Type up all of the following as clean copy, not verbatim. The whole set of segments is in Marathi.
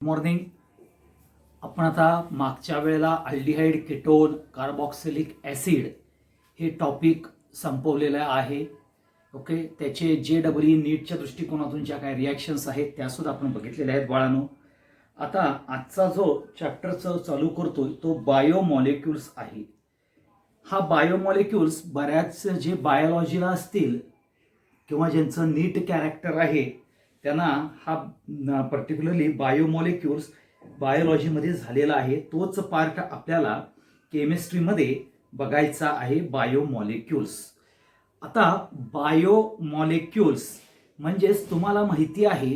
मॉर्निंग. आपण आता मागच्या वेळेला अल्डिहाइड, केटोन, कार्बॉक्सिलिक ॲसिड हे टॉपिक संपवलेलं आहे. ओके, त्याचे JEE नीटच्या दृष्टिकोनातून ज्या काही रिॲक्शन्स आहेत त्यासुद्धा आपण बघितलेल्या आहेत बाळांनो. आता आजचा जो चॅप्टरचं चालू करतोय तो बायोमॉलिक्युल्स आहे. हा बायोमॉलिक्युल्स बऱ्याच जे बायोलॉजीला असतील किंवा ज्यांचं नीट कॅरेक्टर आहे त्यांना हा पर्टिक्युलरली बायोमॉलिक्युल्स बायोलॉजीमध्ये झालेला आहे. तोच पार्ट आपल्याला केमिस्ट्रीमध्ये बघायचा आहे, बायोमॉलिक्युल्स. आता बायोमॉलिक्युल्स म्हणजेच तुम्हाला माहिती आहे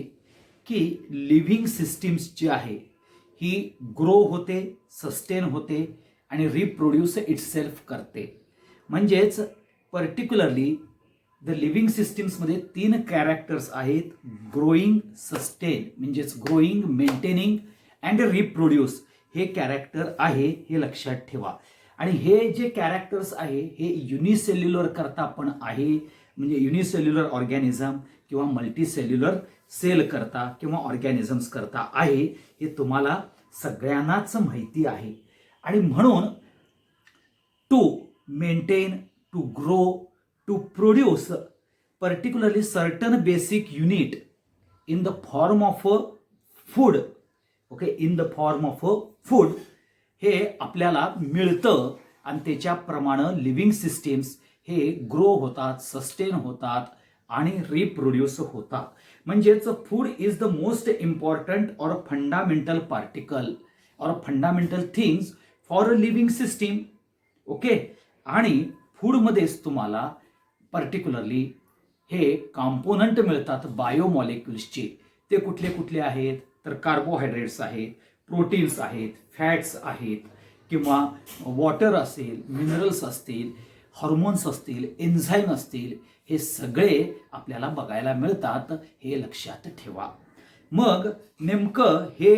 की लिव्हिंग सिस्टीम्स जी आहे ही ग्रो होते, सस्टेन होते आणि रिप्रोड्यूस इटसेल्फ करते. म्हणजेच पर्टिक्युलरली द लिव्हिंग सिस्टीम्समध्ये 3 कॅरेक्टर्स आहेत: ग्रोईंग, सस्टेन म्हणजेच ग्रोईंग, मेंटेनिंग अँड रिप्रोड्यूस हे कॅरेक्टर आहे, हे लक्षात ठेवा. आणि हे जे कॅरेक्टर्स आहे हे युनिसेल्युलर करता पण आहे, म्हणजे युनिसेल्युलर ऑर्गॅनिझम किंवा मल्टीसेल्युलर सेल करता किंवा ऑर्गॅनिझम्स करता आहे, हे तुम्हाला सगळ्यांनाच माहिती आहे. आणि म्हणून to maintain, to grow, to produce particularly certain basic unit in the form of a food, okay, in the form of a food, हे आपल्याला मिळतं आणि त्याच्याप्रमाणे लिव्हिंग सिस्टीम्स हे ग्रो होतात, सस्टेन होतात आणि रिप्रोड्यूस होतात. म्हणजेच food is the most important और फंडामेंटल पार्टिकल और fundamental things for a living system. Okay, आणि फूडमध्येच तुम्हाला पर्टिक्युलरली हे कॉम्पोनंट मिळतात बायोमॉलिक्युल्सचे. ते कुठले कुठले आहेत तर कार्बोहायड्रेट्स आहेत, प्रोटीन्स आहेत, फॅट्स आहेत, किंवा वॉटर असेल, मिनरल्स असतील, हॉर्मोन्स असतील, एन्झाईम असतील, हे सगळे आपल्याला बघायला मिळतात, हे लक्षात ठेवा. मग नेमकं हे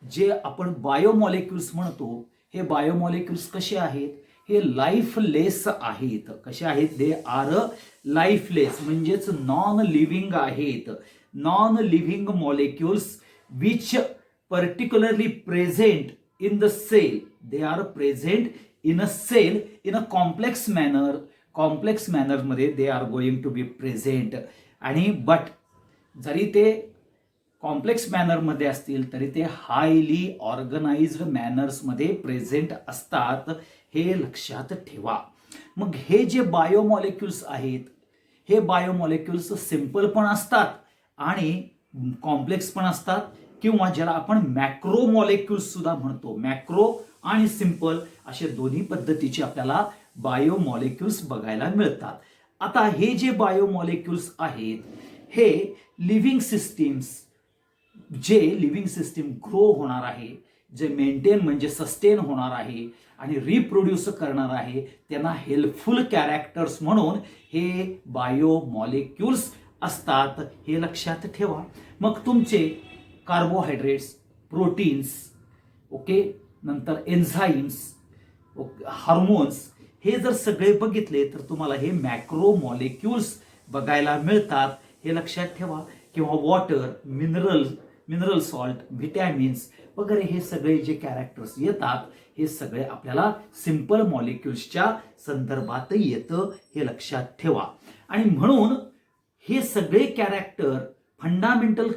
जे आपण बायोमॉलिक्युल्स म्हणतो हे बायोमॉलिक्युल्स कसे आहेत? हे लाईफलेस आहेत. कसे आहेत? दे आर लाईफलेस म्हणजेच नॉन लिव्हिंग आहेत. Non living molecules which particularly present in the cell. They are present in a cell in a complex manner. Complex मॅनरमध्ये they are going to be present. आणि बट जरी ते कॉम्प्लेक्स मॅनरमध्ये असतील तरी ते हायली ऑर्गनाइज्ड मॅनर्समध्ये प्रेझेंट असतात, हे लक्षात ठेवा. मग हे जे बायोमॉलिक्युल्स आहेत हे बायोमॉलिक्युल्स सिंपल पण असतात आणि कॉम्प्लेक्स पण असतात, किंवा ज्याला आपण मॅक्रो मॉलिक्युल्स सुद्धा म्हणतो. मॅक्रो आणि सिंपल असे दोन्ही पद्धतीचे आपल्याला बायोमॉलिक्युल्स बघायला मिळतात. आता हे जे बायोमॉलिक्युल्स आहेत हे लिव्हिंग सिस्टीम्स, जे लिव्हिंग सिस्टीम ग्रो होणार आहे, जे मेंटेन म्हणजे सस्टेन होणार आहे आणि रिप्रोड्यूस करणार आहे, त्यांना हेल्पफुल कॅरेक्टर्स म्हणून हे बायोमॉलिक्युल्स असतात, हे लक्षात ठेवा. मग तुमचे कार्बोहायड्रेट्स, प्रोटीन्स, ओके, नंतर एन्झाईम्स, हार्मोन्स, हे जर सगळे बघितले तर तुम्हाला हे मॅक्रो मॉलिक्युल्स बघायला मिळतात, हे लक्षात ठेवा. किंवा वॉटर, मिनरल सॉल्ट, व्हिटॅमिन्स वगैरे हे सगळे जे कॅरेक्टर्स येतात हे सगळे आपल्याला सिंपल मॉलिक्युल्सच्या संदर्भात येतं, हे लक्षात ठेवा. आणि म्हणून हे सगळे कॅरेक्टर फंडामेंटल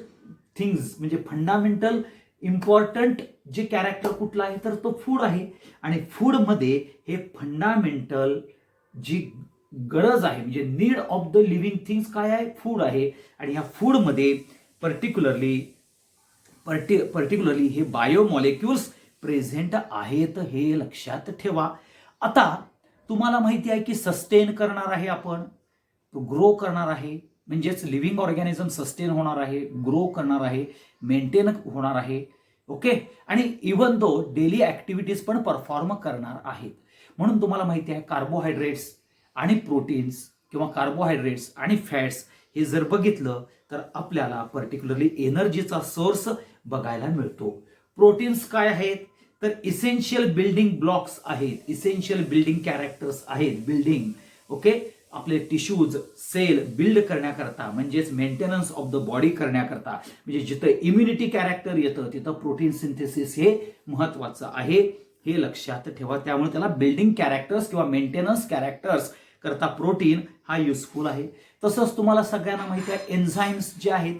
थिंग्स म्हणजे फंडामेंटल इम्पॉर्टंट जे कॅरेक्टर कुठला आहे तर तो फूड आहे. आणि फूडमध्ये हे फंडामेंटल जी गरज आहे म्हणजे need of the living things काय आहे? फूड आहे. आणि ह्या फूडमध्ये पर्टिक्युलरली हे बायोमॉलिक्युल्स प्रेझेंट आहेत, हे लक्षात ठेवा. आता तुम्हाला माहिती आहे की सस्टेन करणार आहे आपण, तो ग्रो करणार आहे, म्हणजेच लिव्हिंग ऑर्गॅनिझम सस्टेन होणार आहे, ग्रो करणार आहे, मेंटेन होणार आहे. ओके, आणि इवन दो डेली ऍक्टिव्हिटीज पण परफॉर्म करणार आहेत. म्हणून तुम्हाला माहिती आहे कार्बोहायड्रेट्स आणि प्रोटीन्स किंवा कार्बोहायड्रेट्स आणि फॅट्स हे जर बघितलं तर आपल्याला पर्टिक्युलरली एनर्जीचा सोर्स बघायला मिळतो. प्रोटीन्स काय आहेत तर इसेन्शियल बिल्डिंग ब्लॉक्स आहेत, इसेन्शियल बिल्डिंग कॅरेक्टर्स आहेत, बिल्डिंग. ओके, आपले टिश्यूज सेल बिल्ड करण्याकरता म्हणजेच मेंटेनन्स ऑफ द बॉडी करण्याकरता म्हणजे जिथं इम्युनिटी कॅरेक्टर येतं तिथं प्रोटीन सिंथेसिस हे महत्वाचं आहे, हे लक्षात ठेवा. त्यामुळे त्याला बिल्डिंग कॅरेक्टर्स किंवा मेंटेनन्स कॅरेक्टर्स करता प्रोटीन हा युजफुल आहे. तसंच तुम्हाला सगळ्यांना माहिती आहे एन्झाईम्स जे आहेत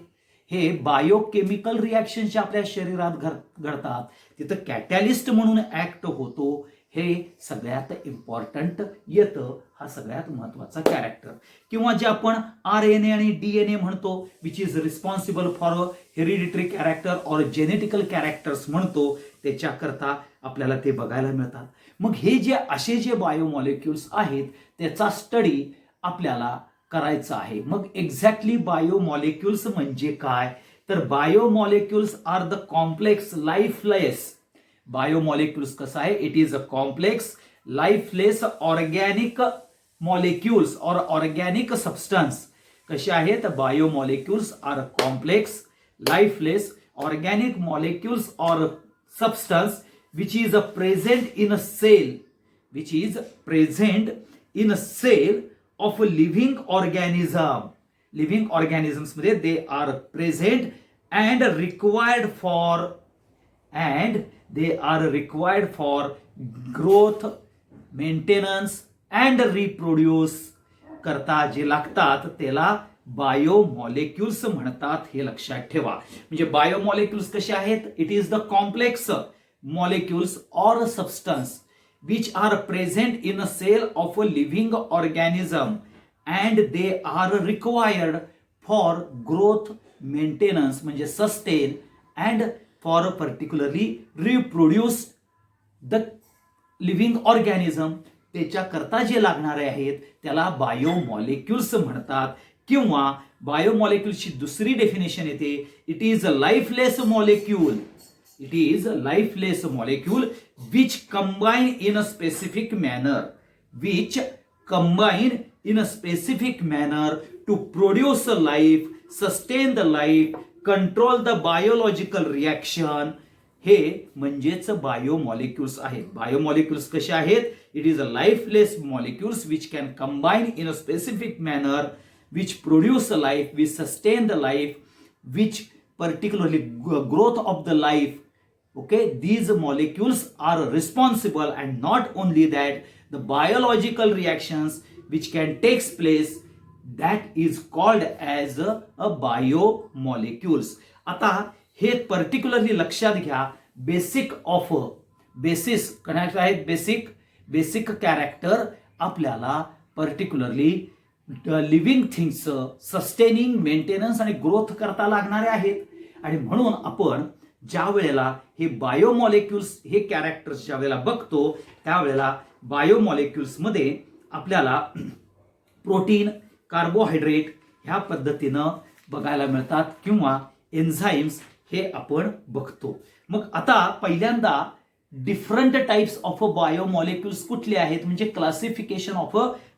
हे बायोकेमिकल रिॲक्शन जे आपल्या शरीरात घडतात तिथं कॅटॅलिस्ट म्हणून ऍक्ट होतो, हे सगळ्यात इम्पॉर्टंट येतं, हा सगळ्यात महत्वाचा कॅरेक्टर. किंवा जे आपण RNA आणि DNA म्हणतो which is responsible for hereditary character or genetical characters म्हणतो, त्याच्याकरता आपल्याला ते बघायला मिळतात. मग हे जे असे जे बायोमॉलिक्युल्स आहेत त्याचा स्टडी आपल्याला करायचा आहे. मग एक्झॅक्टली बायोमॉलिक्युल्स म्हणजे काय, तर biomolecules are the complex lifeless. Biomolecules कसं आहे, it is a complex lifeless organic molecules और ऑर्गॅनिक सबस्टन्स. कसे आहेत, biomolecules are complex lifeless organic molecules और substance which is present in a cell, which is present in a cell of a living organism. Living organisms मध्ये they are present and required for growth, maintenance and reproduce करता जे लागतात त्याला बायोमॉलिक्युल्स म्हणतात, हे लक्षात ठेवा. म्हणजे बायोमॉलिक्युल्स कसे आहेत, it is the complex molecules or substance which are present in a cell of a living organism and they are required for growth, maintenance म्हणजे sustain and for particularly reproduce the living organism. त्याच्याकरता जे लागणारे आहेत त्याला बायोमॉलिक्युल्स म्हणतात. किंवा बायोमॉलिक्युल्सची दुसरी डेफिनेशन येते, it is a lifeless molecule. It is a lifeless molecule which combine in a specific manner to produce a life, sustain the life, control the biological reaction. हे म्हणजेच बायोमॉलिक्युल्स आहेत. बायोमॉलिक्युल्स कसे आहेत, it is a lifeless molecules which can combine in a specific manner, which produce a life, which sustain the life, which particularly growth of the life. Okay, these molecules are responsible, and not only that, the biological reactions which can take place, that is called as a biomolecules. आता हे पर्टिक्युलरली लक्षात घ्या, बेसिस कनेक्ट आहेत, बेसिक कॅरेक्टर आपल्याला particularly living things sustaining, maintenance आणि ग्रोथ करता लागणारे आहेत. आणि म्हणून आपण ज्या वेळेला हे बायोमॉलिक्युल्स हे कॅरेक्टर्स ज्या वेळेला बघतो त्यावेळेला बायोमॉलिक्युल्स मध्ये आपल्याला प्रोटीन, कार्बोहायड्रेट ह्या पद्धतीनं बघायला मिळतात किंवा एन्झाईम्स हे आपण बघतो. मग आता पहिल्यांदा डिफरंट टाइप्स ऑफ बायोमॉलिक्युल्स कुठले आहेत म्हणजे क्लासिफिकेशन ऑफ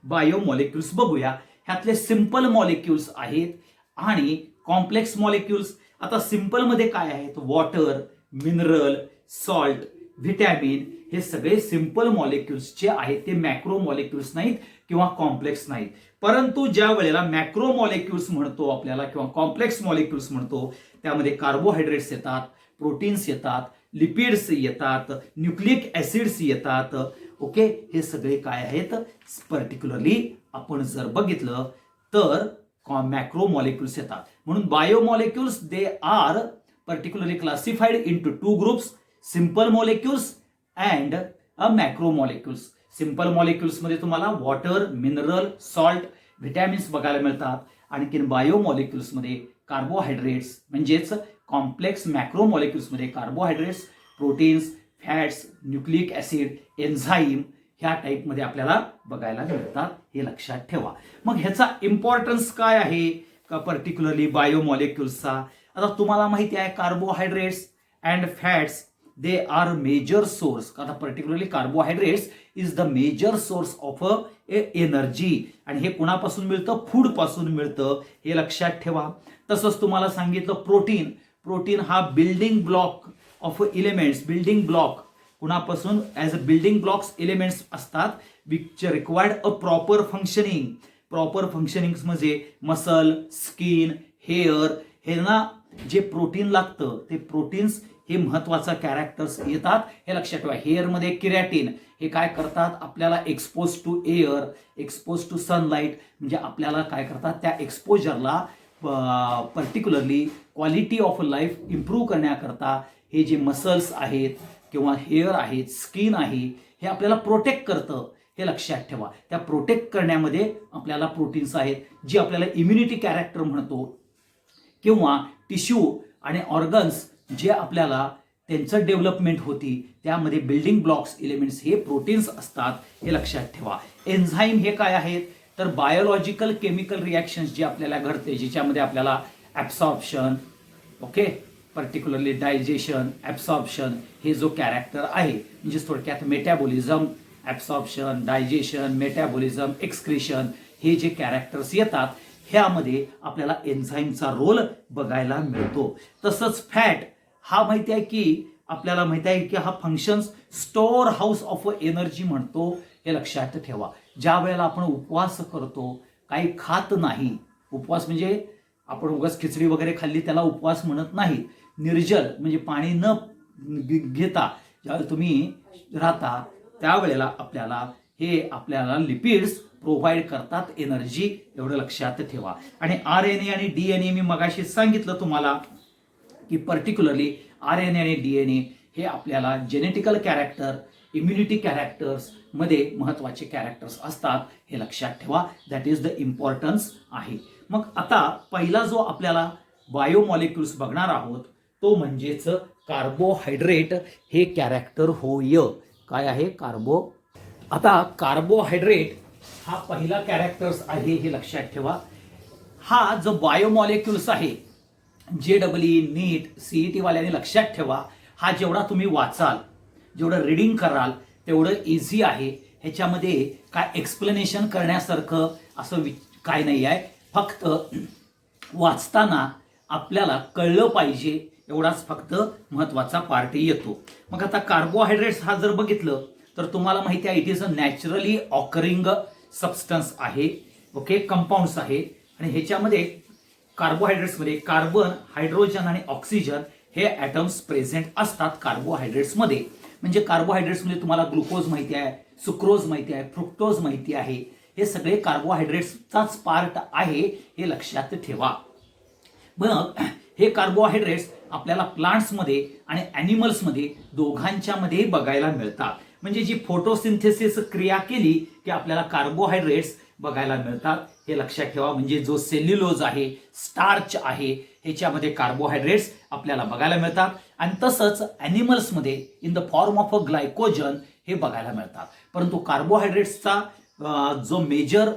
बायोमॉलिक्युल्स बघूया. ह्यातले सिंपल मॉलिक्युल्स आहेत आणि कॉम्प्लेक्स मॉलिक्युल्स. आता सिंपल मध्ये काय आहेत, वॉटर, मिनरल, सॉल्ट, व्हिटॅमिन, हे सगळे सिंपल मॉलिक्युल्स जे आहेत ते मॅक्रो मॉलिक्युल्स नाहीत किंवा कॉम्प्लेक्स नाहीत. परंतु ज्या वेळेला मॅक्रो मॉलिक्युल्स म्हणतो आपल्याला किंवा कॉम्प्लेक्स मॉलिक्युल्स म्हणतो त्यामध्ये कार्बोहायड्रेट्स येतात, प्रोटीन्स येतात, लिपिड्स येतात, न्यूक्लिक ऍसिड्स येतात. ओके, हे सगळे काय आहेत, पर्टिक्युलरली आपण जर बघितलं तर मॅक्रो मॉलिक्युल्स येतात. म्हणून biomolecules they are particularly classified into two groups, simple molecules and macro molecules. Simple molecules मध्ये तुम्हाला वॉटर, मिनरल, सॉल्ट, व्हिटॅमिन्स बघायला मिळतात. आणखीन बायोमॉलिक्युल्स मध्ये कार्बोहायड्रेट्स म्हणजेच कॉम्प्लेक्स मॅक्रो मॉलिक्युल्स मध्ये carbohydrates, proteins, fats, nucleic acid, enzyme ह्या टाइप मध्ये आपल्याला बघायला मिळतात, हे लक्षात ठेवा. मग ह्याचा इम्पॉर्टन्स काय आहे का पर्टिक्युलरली बायोमॉलिक्युल्सचा. आता तुम्हाला माहिती आहे carbohydrates and fats they are major source. आता particularly carbohydrates is the major source of energy आणि हे कुणापासून मिळतं, फूड पासून मिळतं, हे लक्षात ठेवा. तसंच तुम्हाला सांगितलं प्रोटीन हा building block of elements, building block कुणापासून as a building blocks elements असतात which required a proper functioning. Proper functioning म्हणजे मसल, स्किन, हेअर, हे ना जे प्रोटीन लागतं ते प्रोटीन्स हे महत्वाचा कॅरेक्टर्स येतात, हे लक्षात ठेवा. हेअरमध्ये क्रिएटिन हे काय करतात, आपल्याला expose to air, expose to sunlight, म्हणजे आपल्याला काय करतात त्या एक्सपोजरला particularly quality of life improve करण्याकरता हे जे मसल्स आहेत किंवा हेअर आहेत, स्किन आहे, हे आपल्याला प्रोटेक्ट करतं, हे लक्षात ठेवा. त्या प्रोटेक्ट करण्यामध्ये आपल्याला प्रोटीन्स आहेत जी आपल्याला इम्युनिटी कॅरेक्टर म्हणतो, किंवा टिश्यू आणि ऑर्गन्स जे आपल्याला त्यांचं डेव्हलपमेंट होती त्यामध्ये बिल्डिंग ब्लॉक्स एलिमेंट्स हे प्रोटीन्स असतात, हे लक्षात ठेवा. एन्झाईम हे काय आहेत, तर बायोलॉजिकल केमिकल रिॲक्शन्स जे आपल्याला घडते ज्याच्यामध्ये आपल्याला absorption, okay, particularly digestion, absorption हे जो कॅरेक्टर आहे, म्हणजे थोडक्यात मेटॅबॉलिझम, ॲब्सॉर्प्शन, डायजेशन, मेटॅबॉलिझम, एक्सक्रिशन हे जे कॅरेक्टर्स येतात ह्यामध्ये आपल्याला एन्झाईमचा रोल बघायला मिळतो. तसंच फॅट हा माहिती आहे की आपल्याला माहिती आहे की हा functions store house of energy म्हणतो, हे लक्षात ठेवा. ज्या वेळेला आपण उपवास करतो, काही खात नाही, उपवास म्हणजे आपण उगाच खिचडी वगैरे खाल्ली त्याला उपवास म्हणत नाही, निर्जल म्हणजे पाणी न घेता ज्यावेळेला तुम्ही राहता त्यावेळेला आपल्याला लिपिड्स प्रोव्हाइड करतात एनर्जी, एवढं लक्षात ठेवा. आणि RNA आणि DNA मी मगाशी सांगितलं तुम्हाला की पर्टिक्युलरली RNA आणि DNA हे आपल्याला जेनेटिकल कॅरेक्टर, इम्युनिटी कॅरेक्टर्स मध्ये महत्वाचे कॅरेक्टर्स असतात, हे लक्षात ठेवा. दॅट इज द इम्पॉर्टन्स आहे. मग आता पहिला जो आपल्याला बायोमॉलिक्युल्स बघणार आहोत तो म्हणजेच कार्बोहायड्रेट हे कॅरेक्टर होय. काय आहे आता कार्बोहायड्रेट हा पहिला कॅरेक्टर्स आहे, हे लक्षात ठेवा. हा जो बायोमॉलिक्युल्स आहे JEE, नीट, CET वाल्याने लक्षात ठेवा, हा जेवढा तुम्ही वाचाल, जेवढं रीडिंग कराल तेवढं इझी आहे. ह्याच्यामध्ये काय एक्सप्लेनेशन करण्यासारखं असं काय नाही आहे, फक्त वाचताना आपल्याला कळलं पाहिजे एवढाच फक्त महत्वाचा पार्ट येतो. मग आता कार्बोहायड्रेट्स हा जर बघितलं तर तुम्हाला माहिती आहे it is a naturally occurring substance आहे, ओके, कंपाऊंड्स आहे. आणि ह्याच्यामध्ये कार्बोहायड्रेट्समध्ये कार्बन, हायड्रोजन आणि ऑक्सिजन हे ॲटम्स प्रेझेंट असतात कार्बोहायड्रेट्समध्ये. म्हणजे कार्बोहायड्रेट्समध्ये तुम्हाला ग्लुकोज माहिती आहे, सुक्रोज माहिती आहे, फ्रुक्टोज माहिती आहे, हे सगळे कार्बोहायड्रेट्सचाच पार्ट आहे, हे लक्षात ठेवा. मग हे कार्बोहायड्रेट्स आपल्याला प्लांट्समध्ये आणि ॲनिमल्समध्ये दोघांच्यामध्ये बघायला मिळतात. म्हणजे जी फोटोसिंथेसिस क्रिया केली की आपल्याला कार्बोहायड्रेट्स बघायला मिळतात, हे लक्षात ठेवा. म्हणजे जो सेल्युलोज आहे, स्टार्च आहे, ह्याच्यामध्ये कार्बोहायड्रेट्स आपल्याला बघायला मिळतात. आणि तसंच ॲनिमल्समध्ये in the form of a glycogen हे बघायला मिळतात. परंतु कार्बोहायड्रेट्सचा जो मेजर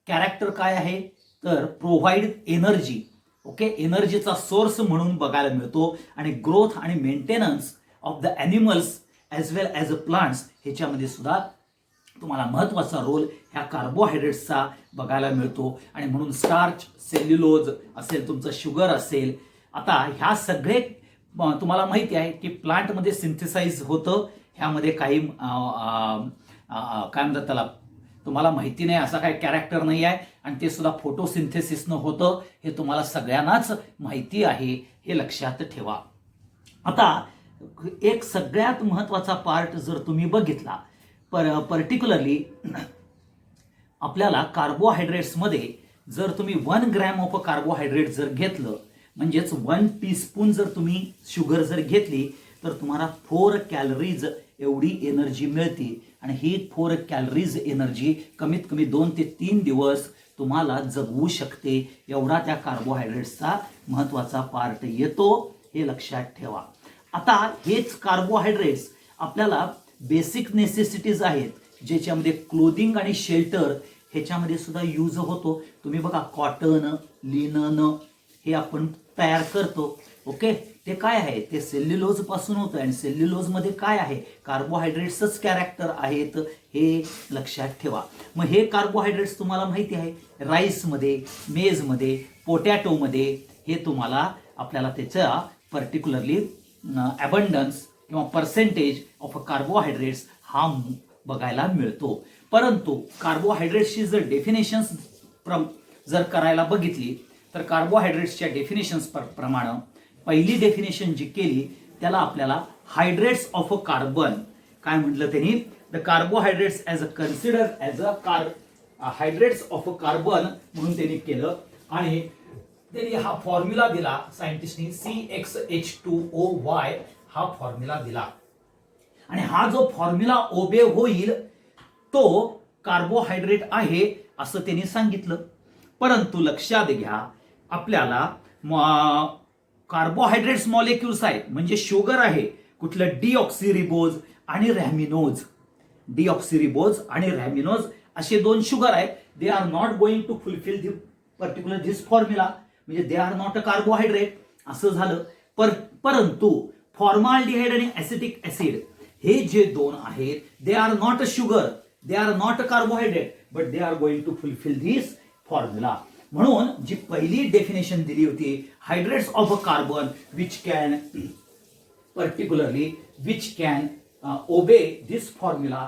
कॅरेक्टर काय आहे तर प्रोव्हाइड एनर्जी, ओके, एनर्जीचा सोर्स म्हणून बघायला मिळतो. आणि ग्रोथ आणि maintenance of the animals as well as a plants ह्याच्यामध्ये सुद्धा तुम्हाला महत्वाचा रोल ह्या कार्बोहायड्रेट्सचा बघायला मिळतो. आणि म्हणून स्टार्च, सेल्युलोज असेल, तुमचं शुगर असेल, आता ह्या सगळे तुम्हाला माहिती आहे की प्लांटमध्ये सिंथेसाइज होतं. ह्यामध्ये काही काय म्हणतात त्याला, तुम्हाला माहिती नाही असा काही कॅरेक्टर नाही आहे. आणि ते सुद्धा फोटोसिंथेसिसनं होतं, हे तुम्हाला सगळ्यांनाच माहिती आहे, हे लक्षात ठेवा. आता एक सगळ्यात महत्वाचा पार्ट जर तुम्ही बघितला पर्टिक्युलरली आपल्याला कार्बोहायड्रेट्समध्ये जर तुम्ही 1 ग्रॅम ऑफ कार्बोहायड्रेट जर घेतलं, म्हणजेच 1 टीस्पून जर तुम्ही शुगर जर घेतली तर तुम्हाला 4 कॅलरीज एवढी एनर्जी मिळते. आणि ही 4 कॅलरीज एनर्जी कमीत कमी 2 ते 3 दिवस तुम्हाला जगवू शकते, एवढा त्या कार्बोहायड्रेट्सचा महत्वाचा पार्ट येतो, हे लक्षात ठेवा. आता हेच कार्बोहायड्रेट्स आपल्याला बेसिक नेसेसिटीज आहेत, ज्याच्यामध्ये क्लोदिंग आणि शेल्टर ह्याच्यामध्ये सुद्धा यूज होतो. तुम्ही बघा कॉटन, लिनन हे आपण तयार करतो, ओके, ते काय आहे, ते सेल्युलोज पासून होतं. आणि सेल्युलोज मध्ये काय आहे, कार्बोहायड्रेट्सच कॅरेक्टर आहेत, हे लक्षात ठेवा. मग हे कार्बोहायड्रेट्स तुम्हाला माहिती आहे राईसमध्ये, मेजमध्ये, पोटॅटोमध्ये हे तुम्हाला आपल्याला त्याचा पर्टिक्युलरली अबंडन्स किंवा पर्सेंटेज ऑफ कार्बोहायड्रेट्स हा बघायला मिळतो. परंतु कार्बोहायड्रेट्सची जर डेफिनेशन्स जर करायला बघितली तर कार्बोहायड्रेट्सच्या डेफिनेशन्स प्रमाणे पहिली डेफिनेशन जी केली त्याला आपल्याला हायड्रेट्स ऑफ अ कार्बन काय म्हटलं त्यांनी, the carbohydrates as a consider as a hydrates of a carbon म्हणून त्यांनी केलं आणि त्यांनी हा फॉर्म्युला दिला सायंटिस्टनी CxH2OY हा फॉर्म्युला दिला आणि हा जो फॉर्म्युला ओबे होईल तो कार्बोहायड्रेट आहे असं त्यांनी सांगितलं. परंतु लक्षात घ्या आपल्याला कार्बोहायड्रेट्स मॉलिक्युल्स आहेत म्हणजे शुगर आहे कुठलं डिऑक्सिरिबोज आणि रॅमिनोज. डिऑक्सिरिबोज आणि रॅमिनोज असे दोन शुगर आहेत. They are not going to fulfil the particular this formula म्हणजे they are not a carbohydrate असं झालं. परंतु फॉर्माल्डिहाइड आणि ऍसिटिक ऍसिड हे जे दोन आहेत they are not a sugar, they are not a carbohydrate but they are going to fulfil this formula. म्हणून जी पहिली डेफिनेशन दिली होती hydrates of a carbon which can particularly which can obey this formula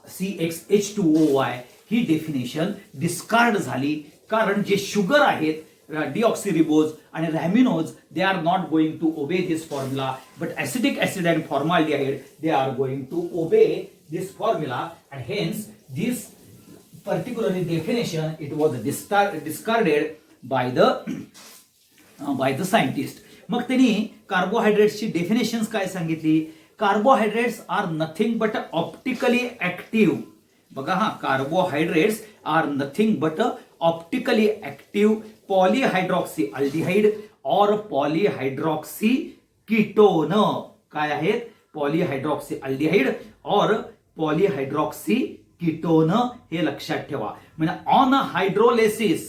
CxH2OY ही डेफिनेशन डिस्कार्ड झाली कारण जे शुगर आहेत डिऑक्सिरिबोज आणि rhamnose they are not going to obey this formula but acetic acid and formaldehyde they are going to obey this formula and hence this particularly definition it was discarded by the scientist. मग त्यांनी कार्बोहायड्रेट्सची डेफिनेशन्स काय सांगितली, carbohydrates are nothing but optically active. बघा हा, carbohydrates are nothing but optically active polyhydroxy aldehyde और पॉलीहायड्रॉक्सी कीटोन. काय आहेत, पॉलीहायड्रॉक्सी अल्डिहाइड और पॉलीहायड्रॉक्सी कीटोन हे लक्षात ठेवा. म्हणजे on hydrolysis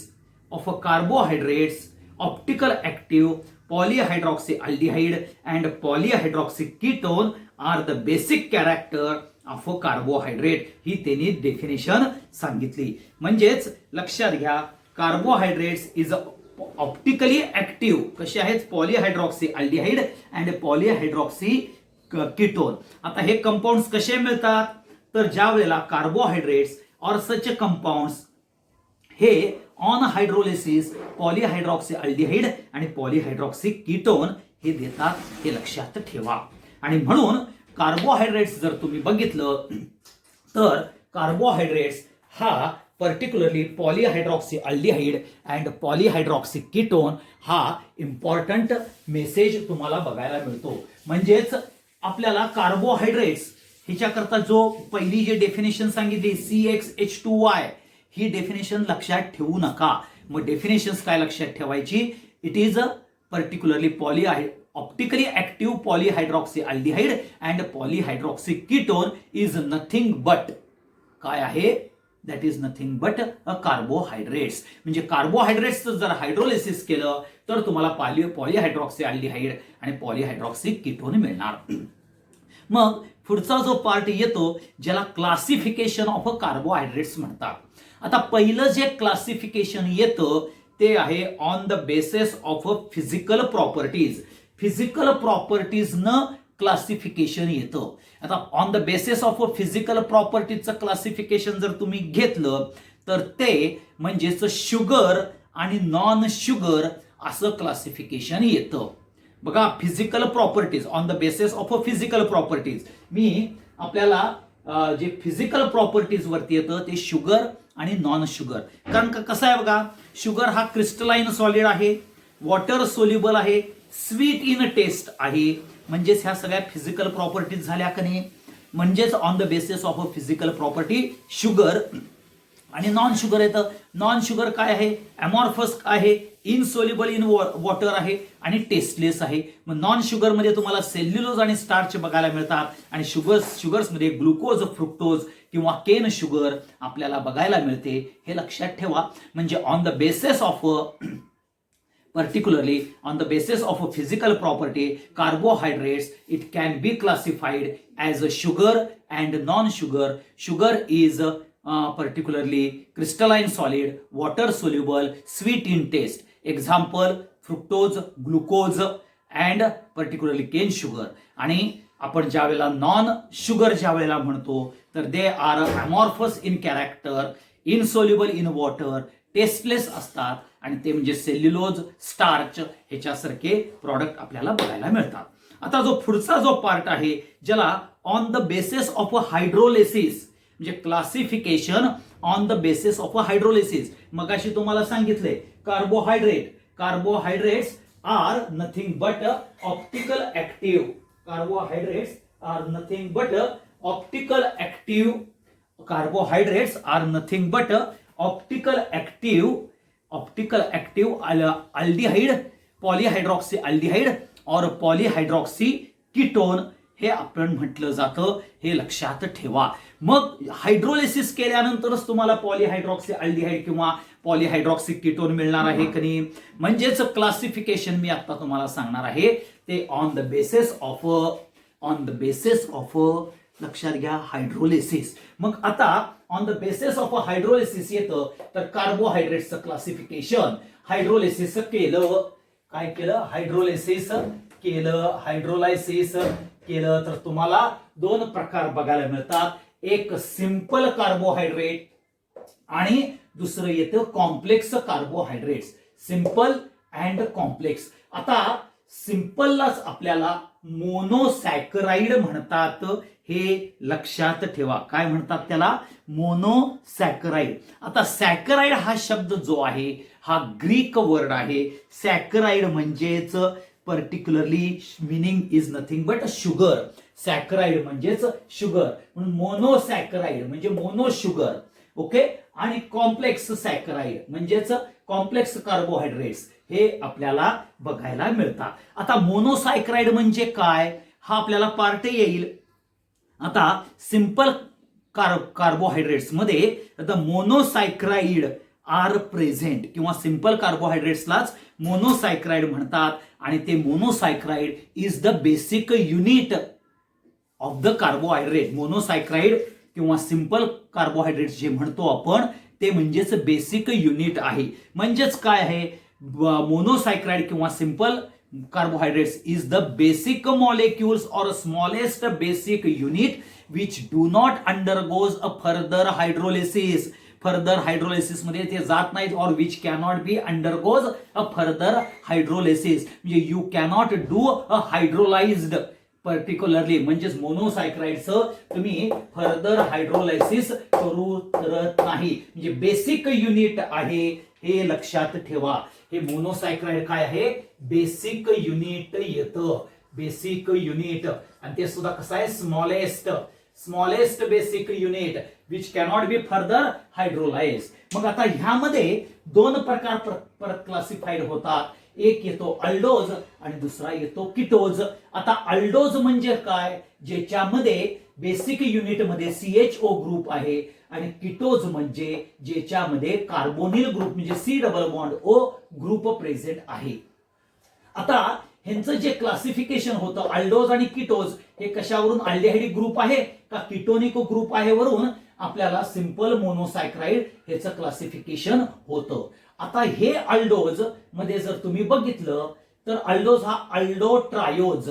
of carbohydrates optical active polyhydroxyaldehyde and polyhydroxyketone are the basic character of a carbohydrate ही त्यांनी डेफिनेशन सांगितली. म्हणजेच लक्षात घ्या कार्बोहायड्रेट्स इज ऑप्टिकली ऍक्टिव्ह कसे आहेत, पॉलीहायड्रॉक्सीअल्डिहाइड अँड पॉलीहायड्रॉक्सी कीटोन. आता हे कंपाऊंड्स कसे मिळतात तर ज्या वेळेला कार्बोहायड्रेट्स और सच कंपाऊंड्स हे ऑन हायड्रोलिसिस पॉलीहायड्रॉक्सीअल्डिहाइड आणि पॉलीहायड्रॉक्सी कीटोन हे देतात हे लक्षात ठेवा. आणि म्हणून कार्बोहायड्रेट्स जर तुम्ही बघितलं तर कार्बोहायड्रेट्स हा पर्टिक्युलरली पॉलीहायड्रॉक्सीअल्डिहाइड अँड पॉलीहायड्रॉक्सी कीटोन हा इम्पॉर्टंट मेसेज तुम्हाला बघायला मिळतो. म्हणजेच आपल्याला कार्बोहायड्रेट्स ह्याच्याकरता जो पहिली जे डेफिनेशन सांगितली CxH2Y ही डेफिनेशन लक्षात ठेवू नका. मग डेफिनेशन्स काय लक्षात ठेवायची, it is a particularly optically active polyhydroxy aldehyde and polyhydroxy ketone is nothing but काय आहे, that is nothing but a carbohydrates. म्हणजे कार्बोहायड्रेट्सचं जर हायड्रोलिसिस केलं तर तुम्हाला पॉलीहायड्रॉक्सीअल्डिहाइड आणि पॉलीहायड्रॉक्सी कीटोन मिळणार. मग पुढचा जो पार्ट येतो ज्याला क्लासिफिकेशन ऑफ अ कार्बोहायड्रेट्स म्हणतात. आता पहिलं जे क्लासिफिकेशन येतं ते आहे on the basis of a physical properties. Physical properties न क्लासिफिकेशन येतं. आता on the basis of a physical प्रॉपर्टीजचं क्लासिफिकेशन जर तुम्ही घेतलं तर ते म्हणजेच शुगर आणि नॉन शुगर असं क्लासिफिकेशन येतं. बघा physical properties on the basis of a physical properties. मी आपल्याला जे फिजिकल प्रॉपर्टीज वरती येतं ते शुगर आणि नॉन शुगर. कारण कसं आहे बघा, शुगर हा क्रिस्टलाइन सॉलिड आहे, वॉटर सोल्युबल आहे, स्वीट इन टेस्ट आहे. म्हणजेच ह्या सगळ्या फिजिकल प्रॉपर्टीज झाल्या का नाही. म्हणजेच on the basis of a physical property sugar आणि नॉन शुगर येतं. नॉन शुगर काय आहे, अमॉर्फस आहे, इनसोल्युबल इन वॉटर आहे आणि टेस्टलेस आहे. मग नॉन शुगर मध्ये तुम्हाला सेल्युलोज आणि स्टार्च बघायला मिळतात आणि शुगर्स मध्ये ग्लुकोज, फ्रुक्टोज किंवा केन शुगर आपल्याला बघायला मिळते. हे लक्षात ठेवा. म्हणजे on the basis of particularly on the basis of a physical property carbohydrates it can be classified as a sugar and non-sugar. Sugar is particularly crystalline solid, water soluble, sweet in taste. Example fructose, glucose and particularly cane sugar. आणि आपण ज्या वेळेला नॉन शुगर ज्या वेळेला म्हणतो तर they R amorphous in character, insoluble in water, tasteless असतात आणि ते म्हणजे सेल्युलोज, स्टार्च ह्याच्यासारखे प्रॉडक्ट आपल्याला बघायला मिळतात. आता जो पुढचा जो पार्ट आहे ज्याला on the basis of a hydrolysis म्हणजे classification on the basis of a hydrolysis. मगाशी तुम्हाला सांगितले carbohydrates are nothing but optical active. Carbohydrates are nothing but optical active. Carbohydrates are nothing but optical active aldehyde, polyhydroxy aldehyde और पॉलीहायड्रॉक्सी कीटोन हे आपण म्हटलं जातं. हे लक्षात ठेवा. मग हायड्रोलिसिस केल्यानंतरच तुम्हाला पॉलीहायड्रॉक्सी अल्डिहाइड किंवा पॉलीहायड्रॉक्सी कीटोन मिळणार आहे की नाही. म्हणजेच क्लासिफिकेशन मी आता तुम्हाला सांगणार आहे ते ऑन द बेसिस ऑफ लक्षात घ्या हायड्रोलिसिस. मग आता on the basis of hydrolysis येतं तर कार्बोहायड्रेट्सचं क्लासिफिकेशन हायड्रोलिसिस केलं. काय केलं? हायड्रोलायसिस केलं तर तुम्हाला दोन प्रकार बघायला मिळतात. एक सिंपल कार्बोहायड्रेट आणि दुसरं येतं complex carbohydrates. Simple and complex. आता सिंपललाच आपल्याला मोनोसॅकराइड म्हणतात. हे लक्षात ठेवा. काय म्हणतात त्याला? मोनोसॅकराइड. आता सॅकराइड हा शब्द जो आहे हा ग्रीक वर्ड आहे. सॅकराइड म्हणजेच particularly meaning is nothing but sugar. Saccharide म्हणजेच शुगर म्हणून मोनोसॅकराइड म्हणजे मोनो शुगर. ओके. आणि कॉम्प्लेक्स सॅकराइड म्हणजेच कॉम्प्लेक्स कार्बोहायड्रेट्स हे आपल्याला बघायला मिळतात. आता मोनोसॅकराइड म्हणजे काय हा आपल्याला पार्ट येईल. आता सिंपल कार्बोहायड्रेट्स मध्ये द मोनोसॅकराइड आर प्रेझेंट किंवा सिंपल कार्बोहायड्रेट्सलाच मोनोसॅकराइड म्हणतात आणि ते monosaccharide is the basic unit of the carbohydrate. Monosaccharide किंवा सिंपल कार्बोहायड्रेट्स जे म्हणतो आपण ते म्हणजेच बेसिक युनिट आहे. म्हणजेच काय आहे? मोनोसॅकराइड किंवा simple carbohydrates is the basic molecules or smallest basic unit which do not undergoes a further hydrolysis. Further hydrolysis मध्ये ते जात नाहीत. और which cannot be undergoes a further hydrolysis म्हणजे you cannot do a hydrolysed particularly. म्हणजेच मोनोसॅकराइडचं तुम्ही फर्दर हायड्रोलायसिस करू करत नाही. म्हणजे बेसिक युनिट आहे हे लक्षात ठेवा. हे मोनोसॅकराइड काय आहे? बेसिक युनिट येतं. बेसिक युनिट आणि ते सुद्धा कसं आहे? Smallest basic unit which cannot be further hydrolyse. मग आता ह्यामध्ये दोन प्रकार परत क्लासिफाईड होतात. एक येतो अल्डोज आणि दुसरा येतो कीटोज. आता अल्डोज म्हणजे काय? ज्याच्यामध्ये बेसिक युनिट मध्ये CHO ग्रुप आहे आणि कीटोज म्हणजे ज्याच्यामध्ये कार्बोनिल ग्रुप म्हणजे C double bond O group present आहे. आता ह्यांचं जे क्लासिफिकेशन होतं अल्डोज आणि कीटोज हे कशावरून? अल्डिहाइड ग्रुप आहे का कीटोनिक ग्रुप आहे वरून आपल्याला सिंपल मोनोसॅकराइड ह्याचं क्लासिफिकेशन होतं. आता हे अल्डोज मध्ये जर तुम्ही बघितलं तर अल्डोज हा अल्डोट्रायोज.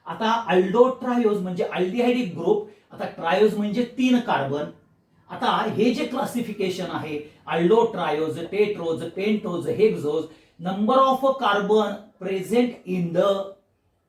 आता अल्डोट्रायोज म्हणजे अल्डिहाइड ग्रुप. आता ट्रायोज म्हणजे 3 कार्बन. आता हे जे क्लासिफिकेशन आहे aldotriose, tetrose, pentose, hexose, number of carbon present in the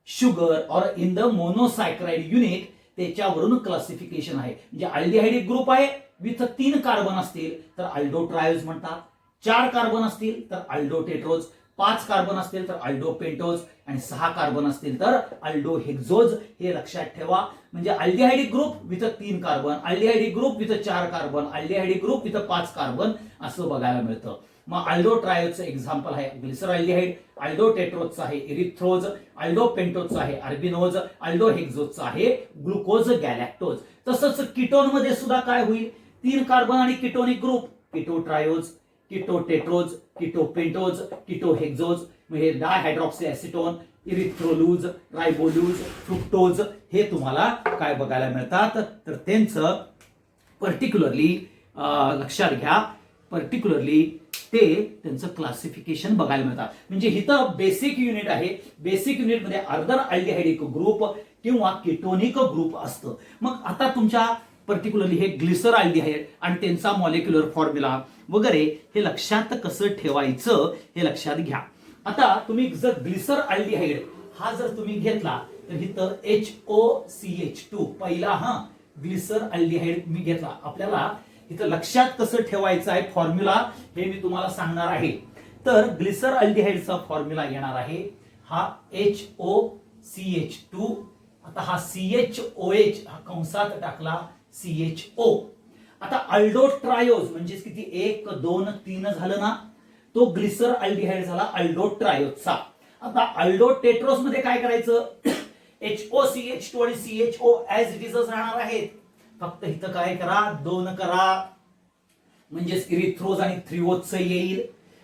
sugar और इन द मोनोसॅकराइड युनिट त्याच्यावरून क्लासिफिकेशन आहे. म्हणजे अल्डिहाइड ग्रुप आहे विथ 3 कार्बन असतील तर अल्डोट्रायोज म्हणतात. 4 कार्बन असतील तर अल्डोटेट्रोज, 5 कार्बन असतील तर अल्डोपेंटोज आणि 6 कार्बन असतील तर अल्डोहेक्सोज. हे लक्षात ठेवा. म्हणजे aldehyde group with 3 carbon, aldehyde group with 4 carbon, aldehyde group with 5 carbon असं बघायला मिळतं. मग अल्डोट्रायोजचं एक्झाम्पल आहे ग्लिसरॉल्डिहाइड, अल्डोटेट्रोजचं आहे इरिथ्रोज, अल्डोपेंटोजचं आहे अर्बिनोज, अल्डोहेक्सोजचं आहे ग्लुकोज गॅलॅक्टोज. तसंच कीटोन मध्ये सुद्धा काय होईल? 3 कार्बन आणि कीटोनिक ग्रुप कीटोट्रायोज, कीटोटेट्रोज, कीटोपेंटोज, कीटोहेक्सोज. म्हणजे डायहायड्रॉक्सी ऍसिटोन, इरिथ्रोलूज, रायबोलूज, फ्रुक्टोज हे तुम्हाला काय बघायला मिळतात? तर त्यांचं पर्टिक्युलरली लक्षात घ्या, पर्टिक्युलरली ते त्यांचं क्लासिफिकेशन बघायला मिळतात. म्हणजे इथं बेसिक युनिट आहे. बेसिक युनिट मध्ये अर्धर अल्डिहाइडिक ग्रुप किंवा कीटोनिक ग्रुप असतं. मग आता तुमच्या पर्टिक्युलरली हे ग्लिसरॉल्डिहाइड आणि त्यांचा मॉलिक्युलर फॉर्म्युला वगैरे हे लक्षात कसं ठेवायचं हे लक्षात घ्या. आता तुम्ही जर ग्लिसरॉल्डिहाइड हा जर तुम्ही घेतला तर इथं HOCH2 पहिला ग्लिसरॉल्डिहाइड मी घेतला. आपल्याला इथं लक्षात कसं ठेवायचं आहे फॉर्म्युला हे मी तुम्हाला सांगणार आहे. तर ग्लिसरॉल्डिहाइडचा फॉर्म्युला येणार आहे हा HOCH2. आता हा CHOH हा कंसात टाकला CHO. आता अल्डोट्रायोज म्हणजे किती 1 2 3 झालं ना, तो ग्लिसरॉल्डिहाइड झाला अल्डोट्रायोजचा. आता अल्डोटेट्रोज मध्ये काय करायचं HOCH2 आणि CHO ऍज इट इजच राहणार आहेत. फक्त इथं काय करा 2 करा म्हणजे इरिथ्रोज आणि थ्रिओजचं येईल.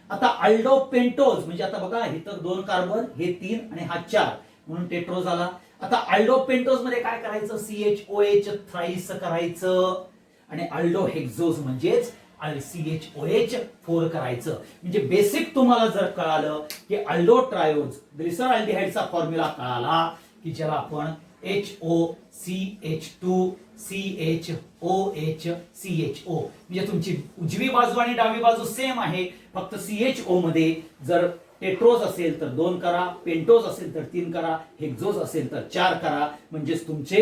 आता अल्डोपेंटोज म्हणजे आता बघा इथं 2 कार्बन हे 3 आणि हा 4 म्हणून टेट्रोज आला. आता अल्डोपेंटोज मध्ये काय करायचं CHOH थ्राईस करायचं आणि अल्डोहेक्झोज म्हणजेच CHOH 4 करायचं. म्हणजे बेसिक तुम्हाला जर कळालं की अल्डोट्रायोज ग्लिसरॉल्डिहाइडचा फॉर्म्युला कळाला की ज्याला आपण HOCH2 CHOH CHO म्हणजे तुमची उजवी बाजू आणि डावी बाजू सेम आहे. फक्त CHO मध्ये जर टेट्रोज असेल तर 2 करा, पेंटोज असेल तर 3 करा, हेक्झोज असेल तर 4 करा. म्हणजेच तुमचे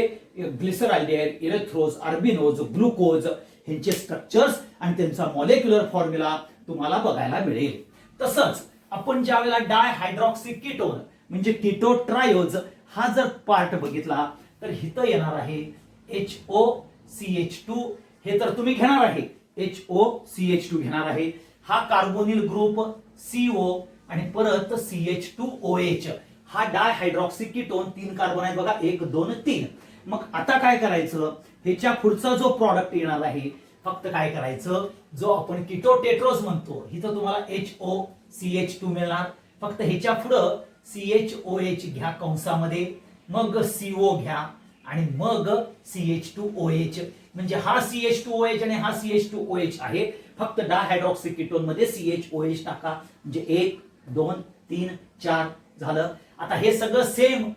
ग्लिसरॉल्डिहाइड, इरेथ्रोज, अर्बिनोज, ग्लुकोज ह्यांचे स्ट्रक्चर्स आणि त्यांचा मॉलिक्युलर फॉर्म्युला तुम्हाला बघायला मिळेल. तसंच आपण ज्यावेळेला डायहायड्रॉक्सी कीटोन म्हणजे कीटोट्रायोज हा जर पार्ट बघितला तर इथं येणार आहे HOCH2. हे तर तुम्ही घेणार आहे HOCH2 घेणार आहे. हा कार्बोनिल ग्रुप CO आणि परत CH2OH हा डायहायड्रॉक्सी कीटोन 3 कार्बन आहेत बघा 1 2 3. मग आता काय करायचं ह्याच्या पुढचा जो प्रॉडक्ट येणार आहे फक्त काय करायचं जो आपण कीटोटेट्रोज म्हणतो इथं तुम्हाला HOCH2 मिळणार. फक्त ह्याच्या पुढं CHOH घ्या कंसामध्ये, मग CO घ्या आणि मग CH2OH म्हणजे हा CH2OH आणि हा CH2OH आहे. फक्त डायहायड्रॉक्सी कीटोन मध्ये CHOH टाका म्हणजे 1 2 3 4 झालं. आता हे सगळं सेम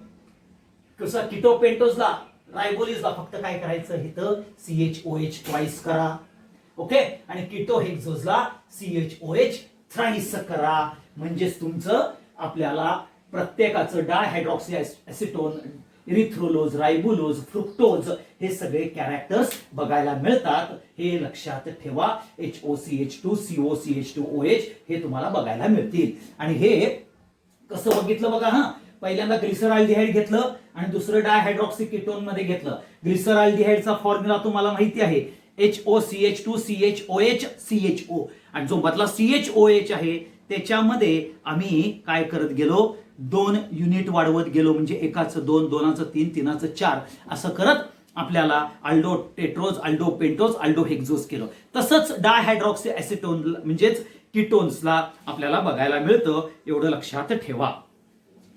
कसं कीटोपेंटोजला रायबोलिजला फक्त काय करायचं इथं CHOH ट्वाइस करा. ओके आणि कीटोहेक्झोजला CHOH थ्राइस करा. म्हणजेच तुमचं आपल्याला प्रत्येकाचं डायहायड्रॉक्सी एसिटोन, इरिथ्रोलोज, रायबुलोज, फ्रुक्टोज हे सगळे कॅरेक्टर्स बघायला मिळतात. हे लक्षात ठेवा. HOCH2 COCH2OH हे तुम्हाला बघायला मिळतील. आणि हे कसं बघितलं बघा पहिल्यांदा ग्लिसरॉल्डिहाइड घेतलं आणि दुसरं डायहायड्रॉक्सी कीटोन मध्ये घेतलं. ग्लिसरॉल्डिहाइडचा फॉर्म्युला तुम्हाला माहिती आहे HOCH2 CHOH CHO आणि जो मधला CHOH आहे त्याच्यामध्ये आम्ही काय करत गेलो 2 युनिट वाढवत गेलो म्हणजे एकाचं 2 दोनाचं 3 तीनाचं 4 असं करत आपल्याला अल्डोटेट्रोज, अल्डोपेंटोज, अल्डोहेक्झोज केलं. तसंच डायहायड्रॉक्सी एसिटोन म्हणजेच कीटोन्सला आपल्याला बघायला मिळतं. एवढं लक्षात ठेवा.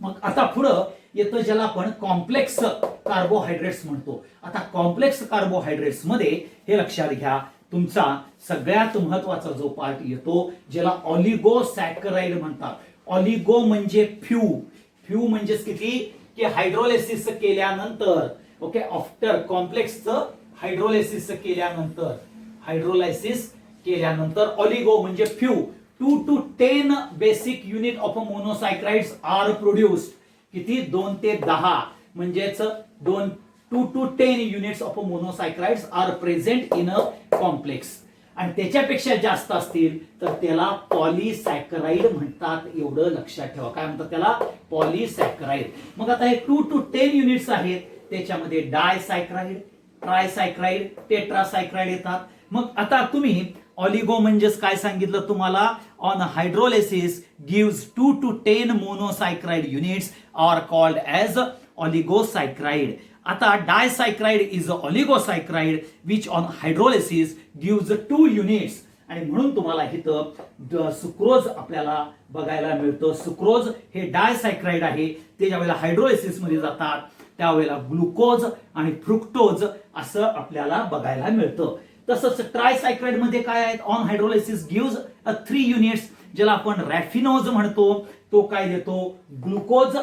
मग आता पुढं येतं ज्याला आपण कॉम्प्लेक्स कार्बोहायड्रेट्स म्हणतो. आता कॉम्प्लेक्स कार्बोहायड्रेट्स मध्ये हे लक्षात घ्या तुमचा सगळ्यात महत्वाचा जो पार्ट येतो ज्याला ऑलिगोसॅकराइड म्हणतात. ऑलिगो म्हणजे फ्यू म्हणजेच किती की हायड्रोलिसिस केल्यानंतर ओके आफ्टर कॉम्प्लेक्सचं हायड्रोलिसिस केल्यानंतर ऑलिगो म्हणजे few 2 to 10 basic unit of monosaccharides are produced. किती 2 ते 10 म्हणजेच 2 to 10 units of monosaccharides are present in a complex. आणि त्याच्यापेक्षा जास्त असतील तर त्याला पॉलीसॅकराइड म्हणतात. एवढं लक्षात ठेवा. काय म्हणतात त्याला पॉलीसॅकराइड. मग आता हे 2 to 10 युनिट्स आहेत त्याच्यामध्ये डायसायक्राइड, ट्रायसायक्राइड, टेट्रासायक्राइड येतात. मग आता तुम्ही ऑलिगो म्हणजेच काय सांगितलं तुम्हाला on hydrolysis gives 2 to 10 monosaccharide units are called as oligosaccharide. आता disaccharide is a oligosaccharide which on hydrolysis gives 2 units. आणि म्हणून तुम्हाला इथं सुक्रोज आपल्याला बघायला मिळतं. सुक्रोज हे डायसायक्राइड आहे. ते ज्यावेळेला हायड्रोलिसिस मध्ये जातात त्यावेळेला ग्लुकोज आणि फ्रुक्टोज असं आपल्याला बघायला मिळतं. तसंच ट्रायसायक्राइड मध्ये काय आहेत ऑन हायड्रोलिसिस गिव्स 3 युनिट्स ज्याला आपण रॅफिनोज म्हणतो. तो काय देतो ग्लुकोज,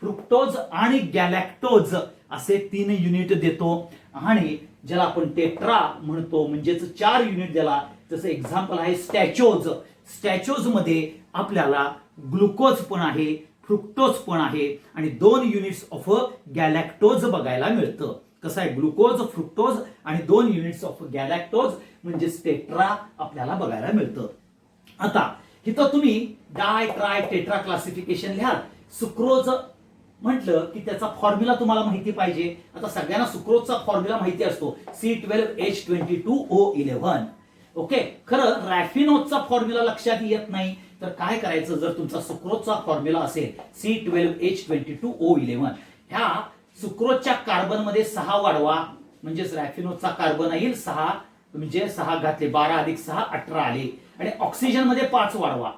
फ्रुक्टोज आणि गॅलॅक्टोज असे 3 युनिट देतो. आणि ज्याला आपण टेट्रा म्हणतो, म्हणजेच 4 युनिट ज्याला, जसं एक्झाम्पल आहे स्टॅचोज. स्टॅचोज मध्ये आपल्याला ग्लुकोज पण आहे, फ्रुक्टोज पण आहे आणि 2 युनिट्स ऑफ गॅलॅक्टोज बघायला मिळतं. कसं आहे, ग्लुकोज, फ्रुक्टोज आणि 2 युनिट्स ऑफ गॅलॅक्टोज म्हणजे टेट्रा आपल्याला बघायला मिळतं. आता इथं तुम्ही डाय ट्राय टेट्रा क्लासिफिकेशन लिहा. सुक्रोज म्हटलं की त्याचा फॉर्म्युला तुम्हाला माहिती पाहिजे. आता सगळ्यांना सुक्रोजचा फॉर्म्युला माहिती असतो, C12H22O11. ओके, खरं रॅफिनोजचा फॉर्म्युला लक्षात येत नाही, तर काय करायचं, जर तुमचा सुक्रोजचा फॉर्म्युला असेल C12H22O11, ह्या सुक्रोजच्या कार्बन मध्ये 6 वाढवा, म्हणजेच रॅफिनोजचा कार्बन येईल 6, म्हणजे 6 घातले 12 अधिक 6 18 आले, आणि ऑक्सिजन मध्ये 5 वाढवा,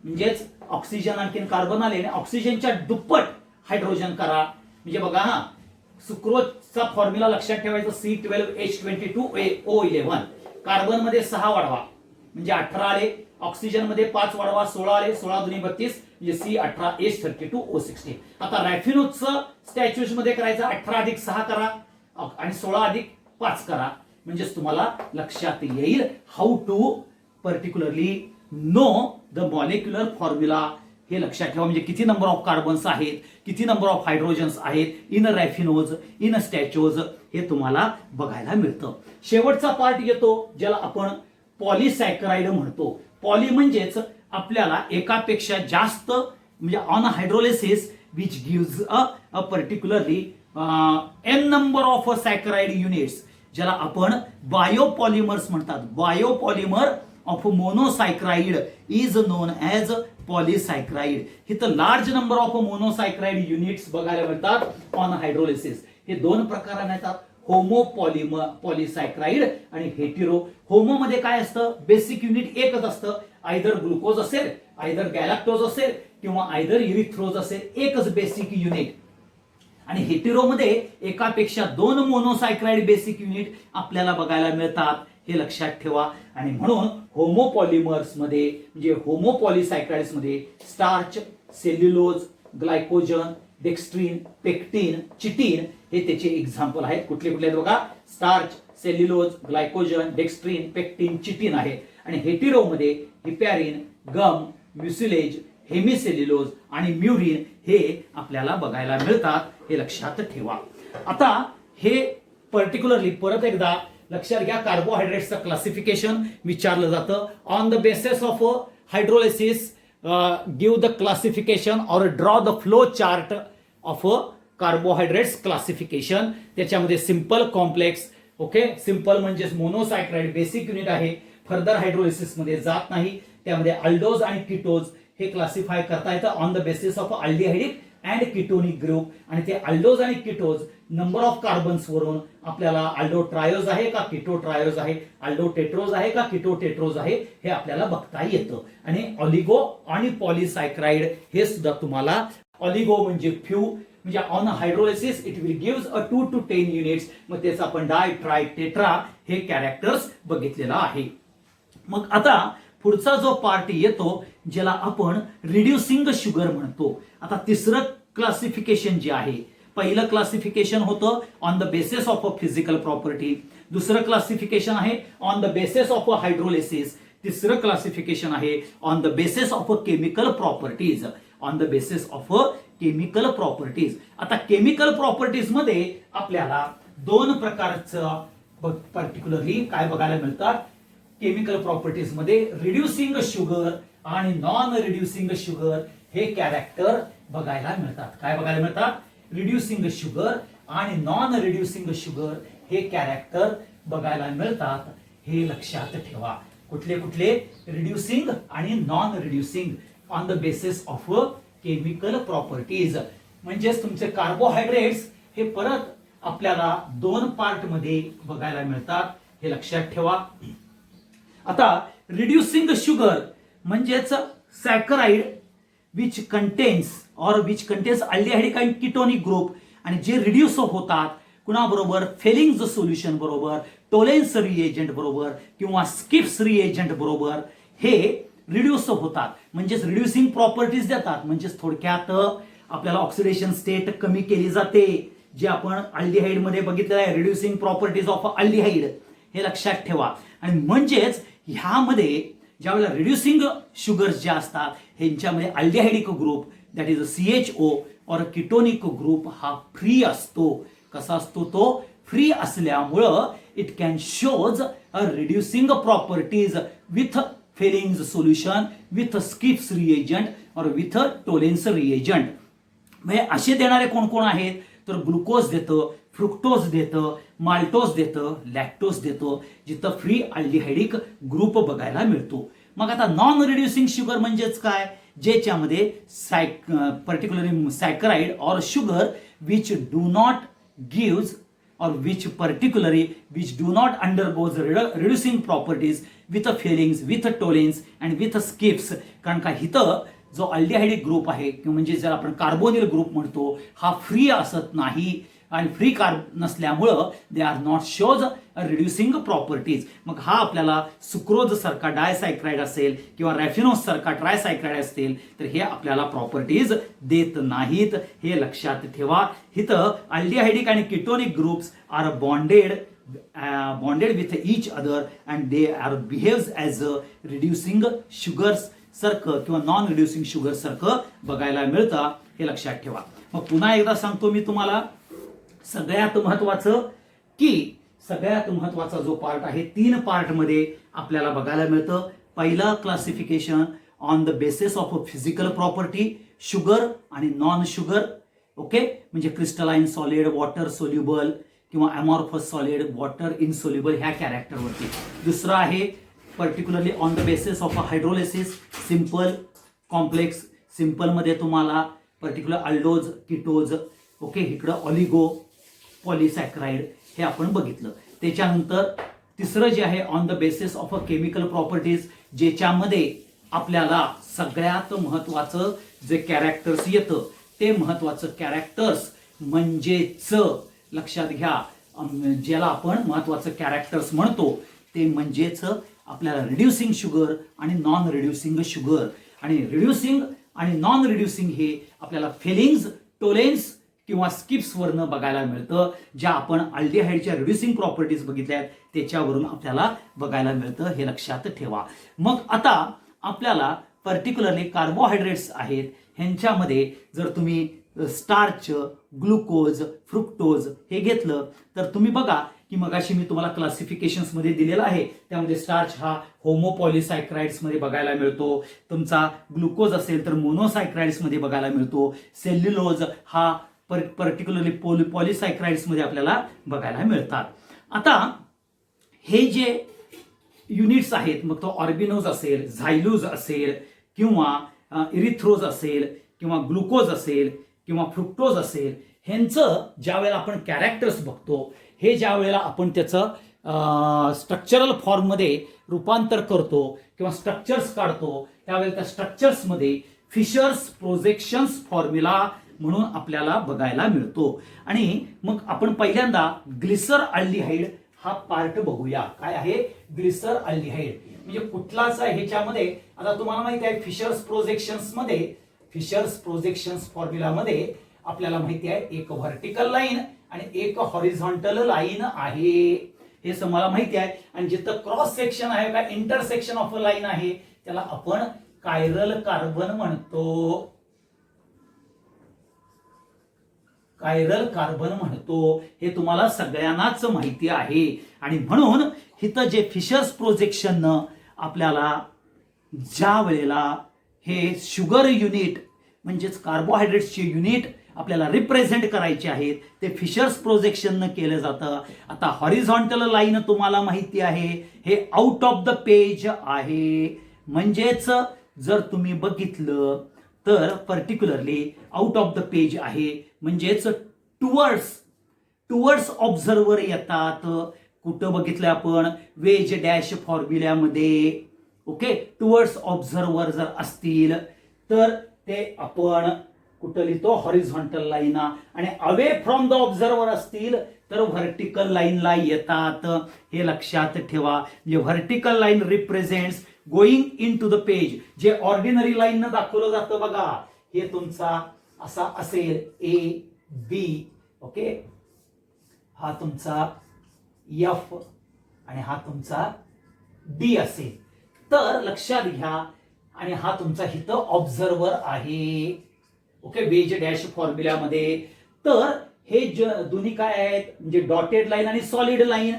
म्हणजेच ऑक्सिजन आणखीन कार्बन आले आणि ऑक्सिजनच्या दुप्पट हायड्रोजन करा. म्हणजे बघा हा, सुक्रोजचा फॉर्म्युला लक्षात ठेवायचा C12H22O11. कार्बन मध्ये 6 वाढवा म्हणजे 18 आले, ऑक्सिजन मध्ये 5 वाढवा 16 आले, 16 दुनी 32 म्हणजे C18H32O16. आता रॅफिनोजचं स्टॅच्यूज मध्ये करायचं 18 अधिक 6 करा आणि 16 अधिक 5 करा, म्हणजेच तुम्हाला लक्षात येईल how to particularly know the molecular formula. हे लक्षात ठेवा, म्हणजे किती नंबर ऑफ कार्बन्स आहेत, किती नंबर ऑफ हायड्रोजन्स आहेत इन रॅफिनोज, इन स्टॅचोज, हे तुम्हाला बघायला मिळतं. शेवटचा पार्ट येतो ज्याला आपण पॉलिसॅकराइड म्हणतो. पॉली म्हणजेच आपल्याला एकापेक्षा जास्त, म्हणजे on hydrolysis which gives a particularly n number of saccharide units, ज्याला आपण बायोपॉलिमर्स म्हणतात. Biopolymer of monosaccharide is known as polysaccharide. इथं large number of monosaccharide units बघायला मिळतात ऑन हायड्रोलिसिस. हे 2 प्रकाराने येतात, होमो पॉलिसॅकराइड आणि हेटेरो. होमो मध्ये काय असतं, बेसिक युनिट एकच असतं, आयदर ग्लुकोज असेल, आयदर गॅलॅक्टोज असेल किंवा आयदर इरिथ्रोज असेल, एकच बेसिक युनिट. आणि हेटेरो मध्ये एकापेक्षा 2 मोनोसायक्राइड बेसिक युनिट आपल्याला बघायला मिळतात, हे लक्षात ठेवा. आणि म्हणून होमोपॉलिमर्स मध्ये, म्हणजे होमोपॉलिसॅकराइड्स मध्ये starch, cellulose, glycogen, dextrin, pectin, chitin हे त्याचे एक्झाम्पल आहेत. कुठले कुठले आहेत बघा, starch, cellulose, glycogen, dextrin, pectin, chitin आहे. आणि हेटेरो मध्ये हिपॅरिन, गम, म्युसिलेज, हेमिसेल्युलोज आणि म्युरिन हे आपल्याला बघायला मिळतात, हे लक्षात ठेवा. आता हे पर्टिक्युलरली परत एकदा लक्षात घ्या, कार्बोहायड्रेट्सचं क्लासिफिकेशन विचारलं जातं. On the basis of hydrolysis give the classification और draw the flow chart of carbohydrates classification. त्याच्यामध्ये सिंपल, कॉम्प्लेक्स. ओके, सिंपल म्हणजे मोनोसायक्राइड बेसिक युनिट आहे, फर्दर हायड्रोलिसिस मध्ये जात नाही. त्यामध्ये अल्डोज आणि कीटोज हे क्लासिफाय करता येतं on the basis of aldehydic and ketonic group. आणि ते अल्डोज आणि कीटोज नंबर ऑफ कार्बन्स वरून आपल्याला अल्डो ट्रायोज आहे का कीटो ट्रायोज आहे, अल्डो टेट्रोज आहे का कीटो टेट्रोज आहे, हे आपल्याला बघता येतं. आणि ऑलिगो आणि पॉलिसॅकराइड हे सुद्धा तुम्हाला, ऑलिगो म्हणजे फ्यू, म्हणजे on hydrolysis it will gives a 2 to 10 units. मग त्याचा आपण डाय ट्राय टेट्रा हे कॅरेक्टर्स बघितलेला आहे. मग आता पुढचा जो पार्ट येतो ज्याला आपण रिड्युसिंग शुगर म्हणतो. आता तिसरं क्लासिफिकेशन जे आहे, पहिलं क्लासिफिकेशन होतं on the basis of a physical property, दुसरं क्लासिफिकेशन आहे on the basis of a hydrolysis, तिसरं क्लासिफिकेशन आहे on the basis of a chemical properties. On the basis of a chemical properties. आता केमिकल प्रॉपर्टीज मध्ये आपल्याला 2 प्रकारचं पर्टिक्युलरली काय बघायला मिळतात केमिकल प्रॉपर्टीज मध्ये, रिड्युसिंग शुगर आणि नॉन रिड्युसिंग शुगर हे कॅरेक्टर बघायला मिळतात. काय बघायला मिळतात, रिड्युसिंग शुगर आणि नॉन रिड्युसिंग शुगर हे कॅरेक्टर बघायला मिळतात, हे लक्षात ठेवा. कुठले कुठले, रिड्युसिंग आणि non reducing on the basis of chemical properties. म्हणजेच तुमचे कार्बोहायड्रेट्स हे परत आपल्याला 2 पार्ट मध्ये बघायला मिळतात, हे लक्षात ठेवा. आता रिड्युसिंग शुगर म्हणजेच saccharide which contains aldehydic and ketonic group, आणि जे रिड्यूस होतात कुणाबरोबर, फेलिंग्ज सोल्युशन बरोबर, टोलेन्स रिएजंट बरोबर किंवा स्किप्स रिएजंट बरोबर हे रिड्यूस होतात, म्हणजेच रिड्युसिंग प्रॉपर्टीज देतात. म्हणजेच थोडक्यात आपल्याला ऑक्सिडेशन स्टेट कमी केली जाते, जे आपण अल्डिहाइडमध्ये बघितलेलं आहे, रिड्युसिंग प्रॉपर्टीज ऑफ अल्डिहाइड, हे लक्षात ठेवा. आणि म्हणजेच ह्यामध्ये ज्यावेळेला रिड्युसिंग शुगर्स ज्या असतात ह्यांच्यामध्ये aldehydic group that is CHO और किटोनिक ग्रुप हा फ्री असतो. कसा असतो तो? फ्री असल्यामुळं it can shows a reducing properties with Fehling's solution, with skips reagent और विथ टोलेन्स रिएजंट. म्हणजे असे देणारे कोण कोण आहेत? तर ग्लुकोज देतं, फ्रुक्टोज देतं, माल्टोज देतं, लॅक्टोज देतं, जिथं फ्री अल्डिहाइडिक ग्रुप बघायला मिळतो. मग आता नॉन रिड्युसिंग शुगर म्हणजेच काय? ज्याच्यामध्ये पर्टिक्युलरली सॅकराइड और sugar which do not gives or which do not undergoes reducing properties with feelings, with tolerance and with skips. कारण का इथं जो अल्डिहाइडिक ग्रुप आहे किंवा म्हणजे ज्याला आपण कार्बोनिल ग्रुप म्हणतो हा फ्री असत नाही आणि फ्री कार्ब नसल्यामुळं दे are not shows reducing properties. मग हा आपल्याला सुक्रोज सारखा डायसायक्राइड असेल किंवा रॅफिनोज सारखा ट्रायसायक्राइड असेल तर हे आपल्याला प्रॉपर्टीज देत नाहीत, हे लक्षात ठेवा. इथं अल्डिहाइडिक आणि ketonic groups are bonded with each other and they are behaves as a reducing sugars सारखं किंवा नॉन रिड्युसिंग शुगर सारखं बघायला मिळतं, हे लक्षात ठेवा. मग पुन्हा एकदा सांगतो मी तुम्हाला, सगळ्यात महत्वाचा जो पार्ट आहे 3 पार्टमध्ये आपल्याला बघायला मिळतं. पहिला classification on the basis of physical property, sugar आणि नॉन शुगर. ओके, म्हणजे क्रिस्टलाइन सॉलिड, वॉटर सोल्युबल किंवा अमॉर्फस सॉलिड, वॉटर इनसोल्युबल ह्या कॅरेक्टरवरती. दुसरं आहे particularly on the basis of hydrolysis, simple, complex. सिंपलमध्ये तुम्हाला पर्टिक्युलर अल्डोज, किटोज, ओके, इकडं ऑलिगो, पॉलिसॅक्राइड हे आपण बघितलं. त्याच्यानंतर तिसरं जे आहे on the basis of a chemical properties, ज्याच्यामध्ये आपल्याला सगळ्यात महत्वाचं जे कॅरेक्टर्स येतं ते महत्वाचं कॅरेक्टर्स म्हणजेच लक्षात घ्या, ज्याला आपण महत्वाचं कॅरेक्टर्स म्हणतो ते म्हणजेच आपल्याला रिड्युसिंग शुगर आणि नॉन रिड्युसिंग शुगर. आणि रिड्युसिंग आणि नॉन रिड्युसिंग हे आपल्याला फेलिंग्स, टोलेन्स किंवा स्किप्स वरनं बघायला मिळतं. ज्या आपण अल्डिहाइडच्या रिड्युसिंग प्रॉपर्टीज बघितल्या त्याच्यावरून आपल्याला बघायला मिळतं, हे लक्षात ठेवा. मग आता आपल्याला पर्टिक्युलरली कार्बोहायड्रेट्स आहेत ह्यांच्यामध्ये जर तुम्ही स्टार्च, ग्लुकोज, फ्रुक्टोज हे घेतलं तर तुम्ही बघा की मगाशी मी तुम्हाला क्लासिफिकेशन्स मध्ये दिलेला आहे. त्यामध्ये स्टार्च हा होमोपॉलिसायक्राइड्स मध्ये बघायला मिळतो, तुमचा ग्लुकोज असेल तर मोनोसायक्राइड्स मध्ये बघायला मिळतो, सेल्युलोज हा पर्टिक्युलरली पॉलिसायक्राइड्स मध्ये आपल्याला बघायला मिळतात. आता हे जे युनिट्स आहेत, मग तो ऑर्बिनोज असेल, झायलूज असेल किंवा इरिथ्रोज असेल किंवा ग्लुकोज असेल किंवा फ्रुक्टोज असेल, ह्यांचं ज्या वेळेला आपण कॅरेक्टर्स बघतो, हे ज्या वेळेला आपण त्याचं स्ट्रक्चरल फॉर्ममध्ये रूपांतर करतो किंवा स्ट्रक्चर्स काढतो त्यावेळेला त्या स्ट्रक्चर्समध्ये फिशर्स प्रोजेक्शन्स फॉर्म्युला म्हणून आपल्याला बघायला मिळतो. आणि मग आपण पहिल्यांदा ग्लिसर अल्डिहाइड हा पार्ट बघूया. काय आहे ग्लिसर अल्डिहाइड म्हणजे कुठलाच आहे ह्याच्यामध्ये? आता तुम्हाला माहिती आहे फिशर्स प्रोजेक्शन्स फॉर्म्युलामध्ये आपल्याला माहिती आहे एक व्हर्टिकल लाईन आणि एक हॉरिझॉन्टल लाईन आहे, हे मला माहिती आहे. आणि जिथं क्रॉस सेक्शन आहे का इंटरसेक्शन ऑफ अ लाईन आहे त्याला आपण कायरल कार्बन म्हणतो. हे तुम्हाला सगळ्यांनाच माहिती आहे. आणि म्हणून इथं जे फिशर्स प्रोजेक्शन आपल्याला ज्या वेळेला हे शुगर युनिट म्हणजेच कार्बोहायड्रेट्सचे युनिट आपल्याला रिप्रेझेंट करायचे आहेत ते फिशर्स प्रोजेक्शन केलं जातं. आता हॉरिझॉन्टल लाईन तुम्हाला माहिती आहे हे आउट ऑफ द पेज आहे. म्हणजेच जर तुम्ही बघितलं तर particularly out of the page आहे म्हणजेच टुवर्ड्स ऑब्झर्वर येतात. कुठं बघितलं आपण? वेज डॅश फॉर्म्युल्यामध्ये. ओके, टुवर्ड्स ऑब्झर्वर जर असतील तर ते आपण कुठं लिहितो? Horizontal line. आणि अवे फ्रॉम द ऑब्झर्वर असतील तर व्हर्टिकल लाईनला येतात, हे लक्षात ठेवा. म्हणजे vertical line represents going in to the page. जे ऑर्डिनरी लाईन दाखवलं जातं बघा, हे तुमचा असा असेल A, B ओके, हा तुमचा एफ आणि हा तुमचा डी असेल. तर लक्षात घ्या, आणि हा तुमचा इथं ऑब्झर्वर आहे. ओके, वेज डॅश फॉर्म्युल्यामध्ये. तर हे दोन्ही काय आहेत, म्हणजे डॉटेड लाईन आणि सॉलिड लाईन.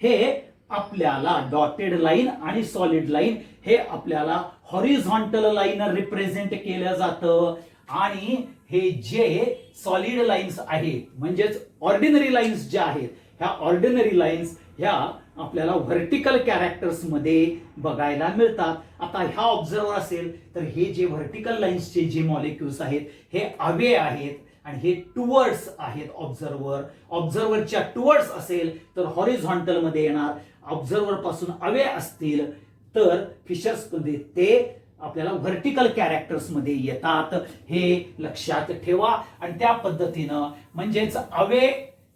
हे आपल्याला डॉटेड लाईन आणि सॉलिड लाईन हे आपल्याला हॉरिझॉन्टल लाईन रिप्रेझेंट केलं जातं. आणि हे जे सॉलिड लाईन्स आहेत, म्हणजेच ऑर्डिनरी लाईन्स ज्या आहेत, ह्या ऑर्डिनरी लाईन्स ह्या आपल्याला व्हर्टिकल कॅरेक्टर्स मध्ये बघायला मिळतात. आता ह्या ऑब्झर्वर असेल तर हे जे व्हर्टिकल लाईन्सचे जे मॉलिक्युल्स आहेत हे अवे आहेत आणि हे टुवर्ड्स आहेत ऑब्झर्वर. ऑब्झर्वरच्या टुवर्ड्स असेल तर हॉरिझॉन्टल मध्ये येणार. ऑब्झर्वर पासून अवे असतील तर फिशर्स मध्ये ते आपल्याला व्हर्टिकल कॅरेक्टर्स मध्ये येतात. हे लक्षात ठेवा. आणि त्या पद्धतीनं म्हणजेच अवे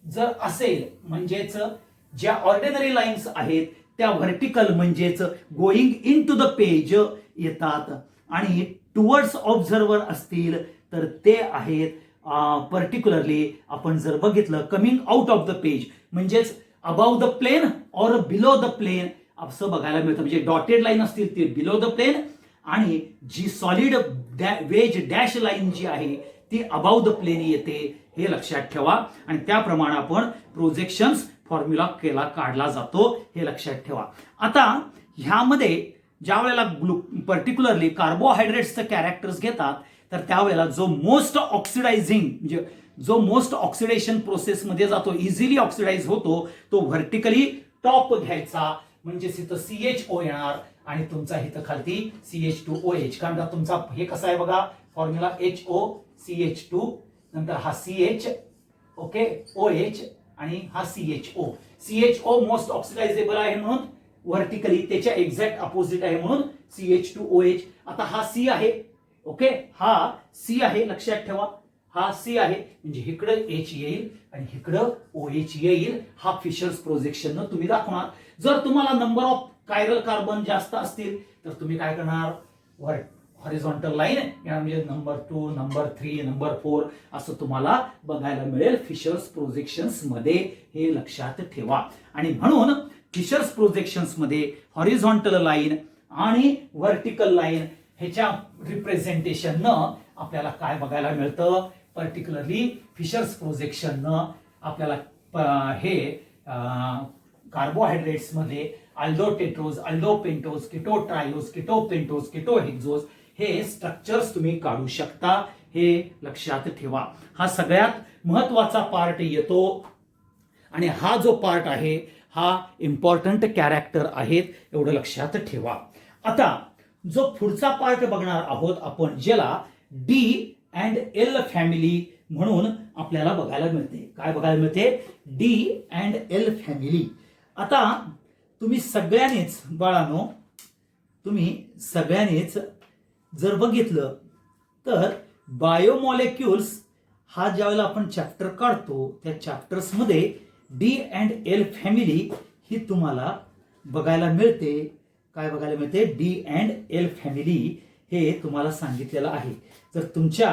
जर असेल म्हणजेच ज्या ऑर्डिनरी लाईन्स आहेत त्या व्हर्टिकल म्हणजेच going in to the page येतात. आणि टुवर्ड्स ऑब्झर्वर असतील तर ते आहेत पर्टिक्युलरली आपण जर बघितलं coming out of the page, म्हणजेच above the plane or below the plane असं बघायला मिळतं. म्हणजे डॉटेड लाईन असतील ती बिलो द प्लेन आणि जी सॉलिड वेज डॅश लाईन जी आहे ती अबाव द प्लेन येते. हे लक्षात ठेवा. आणि त्याप्रमाणे आपण प्रोजेक्शन्स फॉर्म्युला काढला जातो, हे लक्षात ठेवा. आता ह्यामध्ये ज्या वेळेला पर्टिक्युलरली कार्बोहायड्रेट्सचं कॅरेक्टर्स घेतात तर त्यावेळेला जो मोस्ट ऑक्सिडायझिंग म्हणजे जो मोस्ट ऑक्सिडेशन प्रोसेसमध्ये जातो, इझिली ऑक्सिडाइज होतो, तो व्हर्टिकली टॉप घ्यायचा. म्हणजे इथं CHO येणार आणि तुमचा इथं खालती CH2OH. कारण का तुमचा हे कसं आहे बघा फॉर्म्युला HOCH2 नंतर हा CH ओके OH आणि हा CHO मोस्ट ऑक्सिडायझेबल आहे म्हणून व्हर्टिकली त्याच्या एक्झॅक्ट अपोजिट आहे म्हणून CH2OH. आता हा C आहे. ओके, हा C आहे, लक्षात ठेवा. हा C आहे म्हणजे इकडे H येईल आणि इकडं OH येईल. हा फिशर्स प्रोजेक्शन तुम्ही दाखवणार. जर तुम्हाला नंबर ऑफ कायरल कार्बन जास्त असतील तर तुम्ही काय करणार, हॉरिझॉन्टल लाईन म्हणजे नंबर 2 नंबर 3 नंबर 4 असं तुम्हाला बघायला मिळेल फिशर्स प्रोजेक्शन्स मध्ये. हे लक्षात ठेवा. आणि म्हणून फिशर्स प्रोजेक्शन्स मध्ये हॉरिझॉन्टल लाईन आणि व्हर्टिकल लाईन ह्याच्या रिप्रेझेंटेशन आपल्याला काय बघायला मिळतं, पर्टिक्युलरली फिशर्स प्रोजेक्शन आपल्याला हे कार्बोहायड्रेट्स मध्ये अल्डोटेट्रोज, अल्डोपेंटोज, कीटोट्रायोज, कीटोपेंटोज, कीटोहेक्झोज हे स्ट्रक्चर्स तुम्ही काढू शकता. हे लक्षात ठेवा. हा सगळ्यात महत्वाचा पार्ट येतो आणि हा जो पार्ट आहे हा इम्पॉर्टंट कॅरेक्टर आहेत, एवढं लक्षात ठेवा. आता जो पुढचा पार्ट बघणार आहोत आपण, ज्याला डी अँड एल फॅमिली म्हणून आपल्याला बघायला मिळते. काय बघायला मिळते, डी अँड एल फॅमिली. आता तुम्ही सगळ्यांनीच बाळांनो, तुम्ही सगळ्यांनीच जर बघितलं तर बायोमॉलिक्युल्स हा ज्यावेळेला आपण चॅप्टर काढतो त्या चॅप्टर्स मध्ये डी अँड एल फॅमिली ही तुम्हाला बघायला मिळते. काय बघायला मिळते, डी अँड एल फॅमिली हे तुम्हाला सांगितलेलं आहे. जर तुमच्या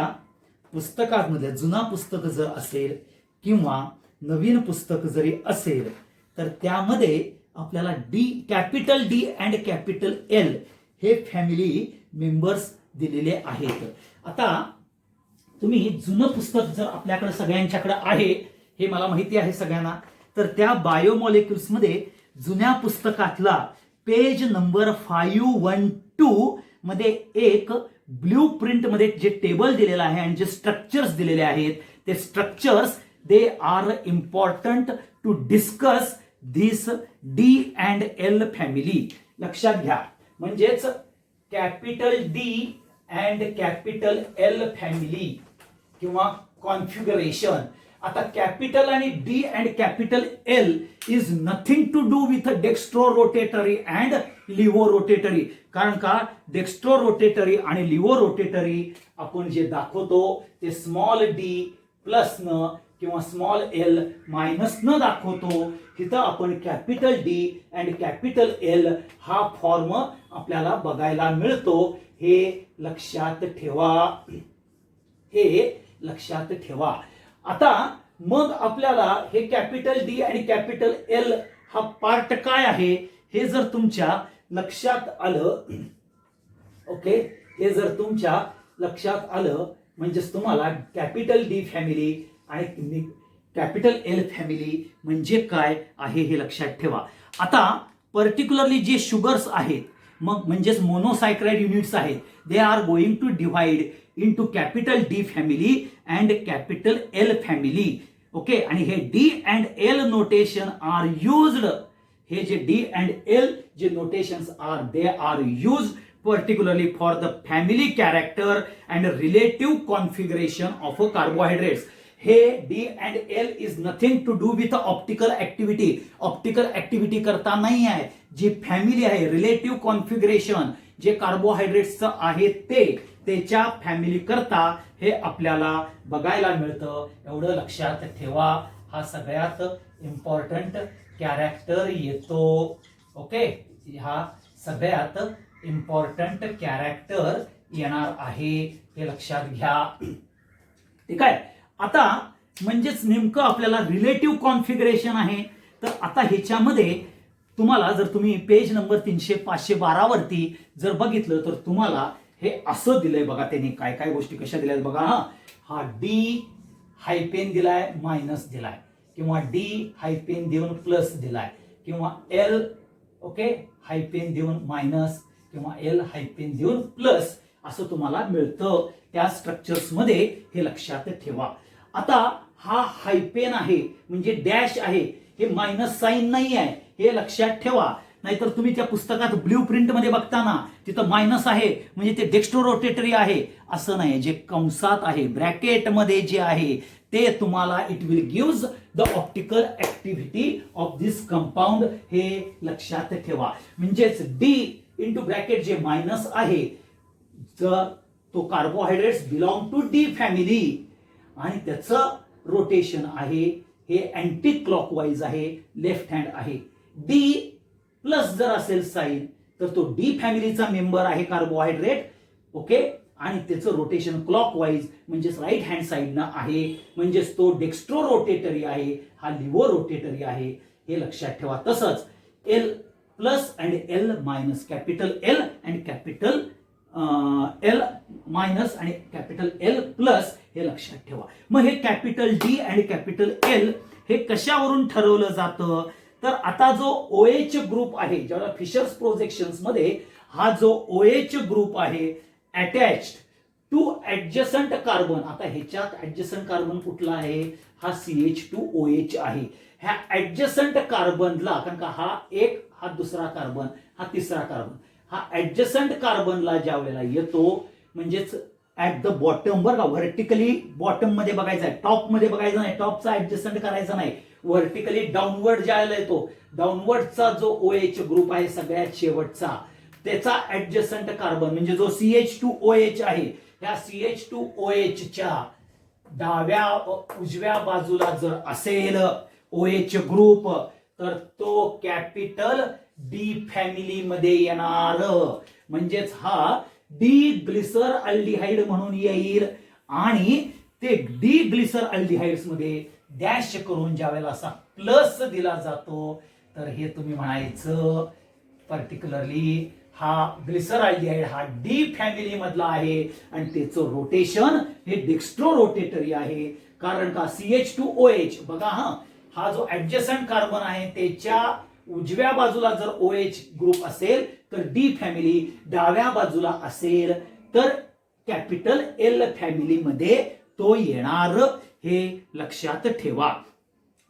पुस्तकामध्ये जुना पुस्तक जर असेल किंवा नवीन पुस्तक जरी असेल तर त्यामध्ये आपल्याला capital D and capital L हे फॅमिली मेंबर्स दिलेले आहेत. आता तुम्ही जुनं पुस्तक जर आपल्याकडे सगळ्यांच्याकडे आहे, हे मला माहिती आहे सगळ्यांना, तर त्या बायोमॉलिक्युल्स मध्ये जुन्या पुस्तकातला पेज नंबर 512 मध्ये एक ब्लू प्रिंट मध्ये जे टेबल दिलेलं आहे आणि जे स्ट्रक्चर्स दिलेले आहेत ते structures they are important to discuss this D and L family. लक्षात घ्या. म्हणजेच capital D and capital L family किंवा कॉन्फिगरेशन. आता कॅपिटल आणि D and capital L is nothing to do with dextro rotatory and laevo rotatory. कारण का डेक्स्ट्रो रोटेटरी आणि लिव्हो रोटेटरी आपण जे दाखवतो ते स्मॉल डी प्लस न किंवा स्मॉल एल मायनस न दाखवतो. तिथं आपण capital D and capital L हा फॉर्म आपल्याला बघायला मिळतो. हे लक्षात ठेवा. हे लक्षात ठेवा. आता मग आपल्याला हे कॅपिटल डी आणि कॅपिटल एल हा पार्ट काय आहे हे जर तुमच्या लक्षात आलं, ओके, हे जर तुमच्या लक्षात आलं म्हणजेच तुम्हाला कॅपिटल डी फॅमिली आणि कॅपिटल एल फॅमिली म्हणजे काय आहे हे लक्षात ठेवा. आता पर्टिक्युलरली जे शुगर्स आहेत मग म्हणजेच मोनोसायक्राइड युनिट्स आहेत, they are going to divide into capital D family and capital L family. Okay, आणि हे D and L notation are used, हे जे डी अँड एल जे notations are they are used particularly for the family character and relative configuration of a carbohydrates. हे D and L is nothing to do with optical activity. Optical activity करता नाही आहे. जी फॅमिली आहे रिलेटिव्ह कॉन्फिगरेशन जे कार्बोहायड्रेट्सचं आहे ते त्याच्या फॅमिली करता हे आपल्याला बघायला मिळतं. एवढं लक्षात ठेवा, हा सगळ्यात इम्पॉर्टंट कॅरेक्टर येतो. ओके, हा सगळ्यात इम्पॉर्टंट कॅरेक्टर येणार आहे, हे लक्षात घ्या. ठीक आहे. आता म्हणजेच नेमकं आपल्याला रिलेटिव्ह कॉन्फिगरेशन आहे. तर आता ह्याच्यामध्ये तुम्हाला जर तुम्ही पेज नंबर 512 वरती जर बघितलं तर तुम्हाला हे असं दिलंय बघा. त्यांनी काय काय गोष्टी कशा दिल्यात बघा. हा डी हायपेन दिलाय, मायनस दिलाय, किंवा डी हायपेन देऊन प्लस दिलाय, किंवा एल ओके हायपेन देऊन मायनस, किंवा एल हायपेन देऊन प्लस असं तुम्हाला मिळतं त्या स्ट्रक्चर्स मध्ये. हे लक्षात ठेवा. आता हा हायपेन आहे म्हणजे डॅश आहे, हे मायनस साइन नाही आहे, हे लक्षात ठेवा. नाहीतर तुम्ही त्या पुस्तकात ब्ल्यू प्रिंट मध्ये बघताना तिथं मायनस आहे म्हणजे ते डेक्स्ट्रो रोटेटरी आहे असं नाही. जे कंसात आहे ब्रॅकेट मध्ये जे आहे ते तुम्हाला it will gives the optical activity of this compound, हे लक्षात ठेवा. म्हणजेच डी इंटू ब्रॅकेट जे मायनस आहे जर तो carbohydrates belong to D family आणि त्याचं रोटेशन आहे हे अँटी क्लॉकवाईज आहे, लेफ्ट हँड आहे. डी प्लस जर असेल साइन तर तो डी फॅमिलीचा मेंबर आहे कार्बोहायड्रेट. ओके, आणि त्याचं रोटेशन क्लॉकवाईज म्हणजेच राईट हँड साइडनं आहे. म्हणजेच तो डेक्स्ट्रो रोटेटरी आहे, हा लिव्हो रोटेटरी आहे, हे लक्षात ठेवा. तसंच L plus and L minus, capital L and capital L minus आणि कॅपिटल एल प्लस, हे लक्षात ठेवा. मग हे कॅपिटल डी आणि कॅपिटल एल हे कशावरून ठरवलं जातं तर आता जो OH ग्रुप आहे ज्याला फिशर्स प्रोजेक्शन्स मध्ये हा जो OH ग्रुप आहे अटॅच्ड टू ऍडजसंट कार्बन. आता ह्याच्यात ऍडजसंट कार्बन कुठला आहे, हा CH2OH आहे. ह्या ऍडजसंट कार्बनला, कारण का हा एक, हा दुसरा कार्बन, हा तिसरा कार्बन, हा ऍडजसंट कार्बनला ज्या वेळेला येतो म्हणजेच ऍट द बॉटम बरं का, व्हर्टिकली बॉटम मध्ये बघायचा आहे, टॉप मध्ये बघायचा नाही, टॉपचा ऍडजसंट करायचा नाही. व्हर्टिकली डाऊनवर्ड ज्या वेळेला येतो, डाऊनवर्डचा जो OH ग्रुप आहे सगळ्यात शेवटचा त्याचा ऍडजसंट कार्बन म्हणजे जो CH2OH आहे, त्या CH2OH च्या डाव्या उजव्या बाजूला जर असेल OH ग्रुप तर तो कॅपिटल डी फॅमिली मध्ये येणार. म्हणजेच हा डी ग्लिसर अल्डिहाइड म्हणून येईल आणि ते डी ग्लिसर अल्डिहाइड्स मध्ये डॅश करून ज्या वेळेला असा प्लस दिला जातो तर हे तुम्ही म्हणायचं पर्टिक्युलरली हा ग्लिसर अल्डिहाइड हा डी फॅमिली मधला आहे आणि त्याचं रोटेशन हे डेक्स्ट्रो रोटेटरी आहे. कारण का CH2OH बघा, हा जो ऍडजसंट कार्बन आहे त्याच्या उजव्या बाजूला जर OH ग्रुप असेल तर डी फॅमिली, डाव्या बाजूला असेल तर कॅपिटल एल फॅमिली मध्ये तो येणार, हे लक्षात ठेवा.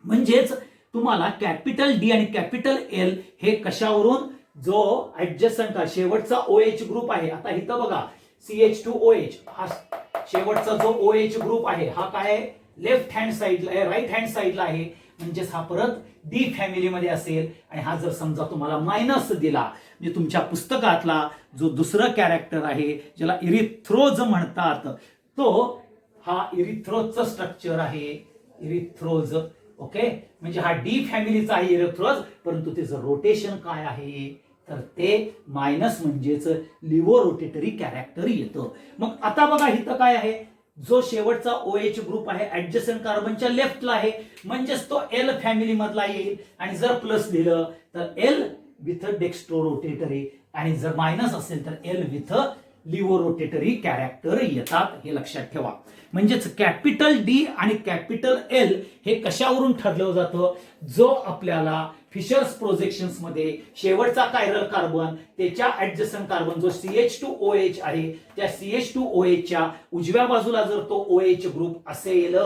म्हणजेच तुम्हाला कॅपिटल डी आणि कॅपिटल एल हे कशावरून, जो ऍडजसंट शेवटचा OH ग्रुप आहे. आता इथं बघा CH2OH हा शेवटचा जो OH ग्रुप आहे हा काय लेफ्ट हँड साइडला आहे, राईट हँड साइडला आहे. म्हणजेच हा परत डी फॅमिली मध्ये असेल. आणि हा जर समजा तुम्हाला मायनस दिला म्हणजे तुमच्या पुस्तकातला जो दुसरं कॅरेक्टर आहे ज्याला इरिथ्रोज म्हणतात तो हा इरिथ्रोजचं स्ट्रक्चर आहे, इरिथ्रोज. ओके, म्हणजे हा डी फॅमिलीचा आहे इरिथ्रोज, परंतु त्याचं रोटेशन काय आहे तर ते मायनस म्हणजेच लिव्हो रोटेटरी कॅरेक्टर येतं. मग आता बघा इथं काय आहे, जो शेवटचा OH ग्रुप आहे ऍडजसंट कार्बनच्या लेफ्टला आहे, म्हणजेच तो एल फॅमिली मधला येईल. आणि जर प्लस लिहिलं तर एल विथ डेक्स्ट्रो रोटेटरी, आणि जर मायनस असेल तर L with laevo rotatory character येतात, हे लक्षात ठेवा. म्हणजेच कॅपिटल डी आणि कॅपिटल एल हे कशावरून ठरलं जातं, जो आपल्याला फिशर्स प्रोजेक्शन्स मध्ये शेवटचा कायरल कार्बन त्याच्या ऍडजसंट कार्बन जो CH2OH आहे, त्या CH2OH च्या उजव्या बाजूला जर तो OH ग्रुप असेल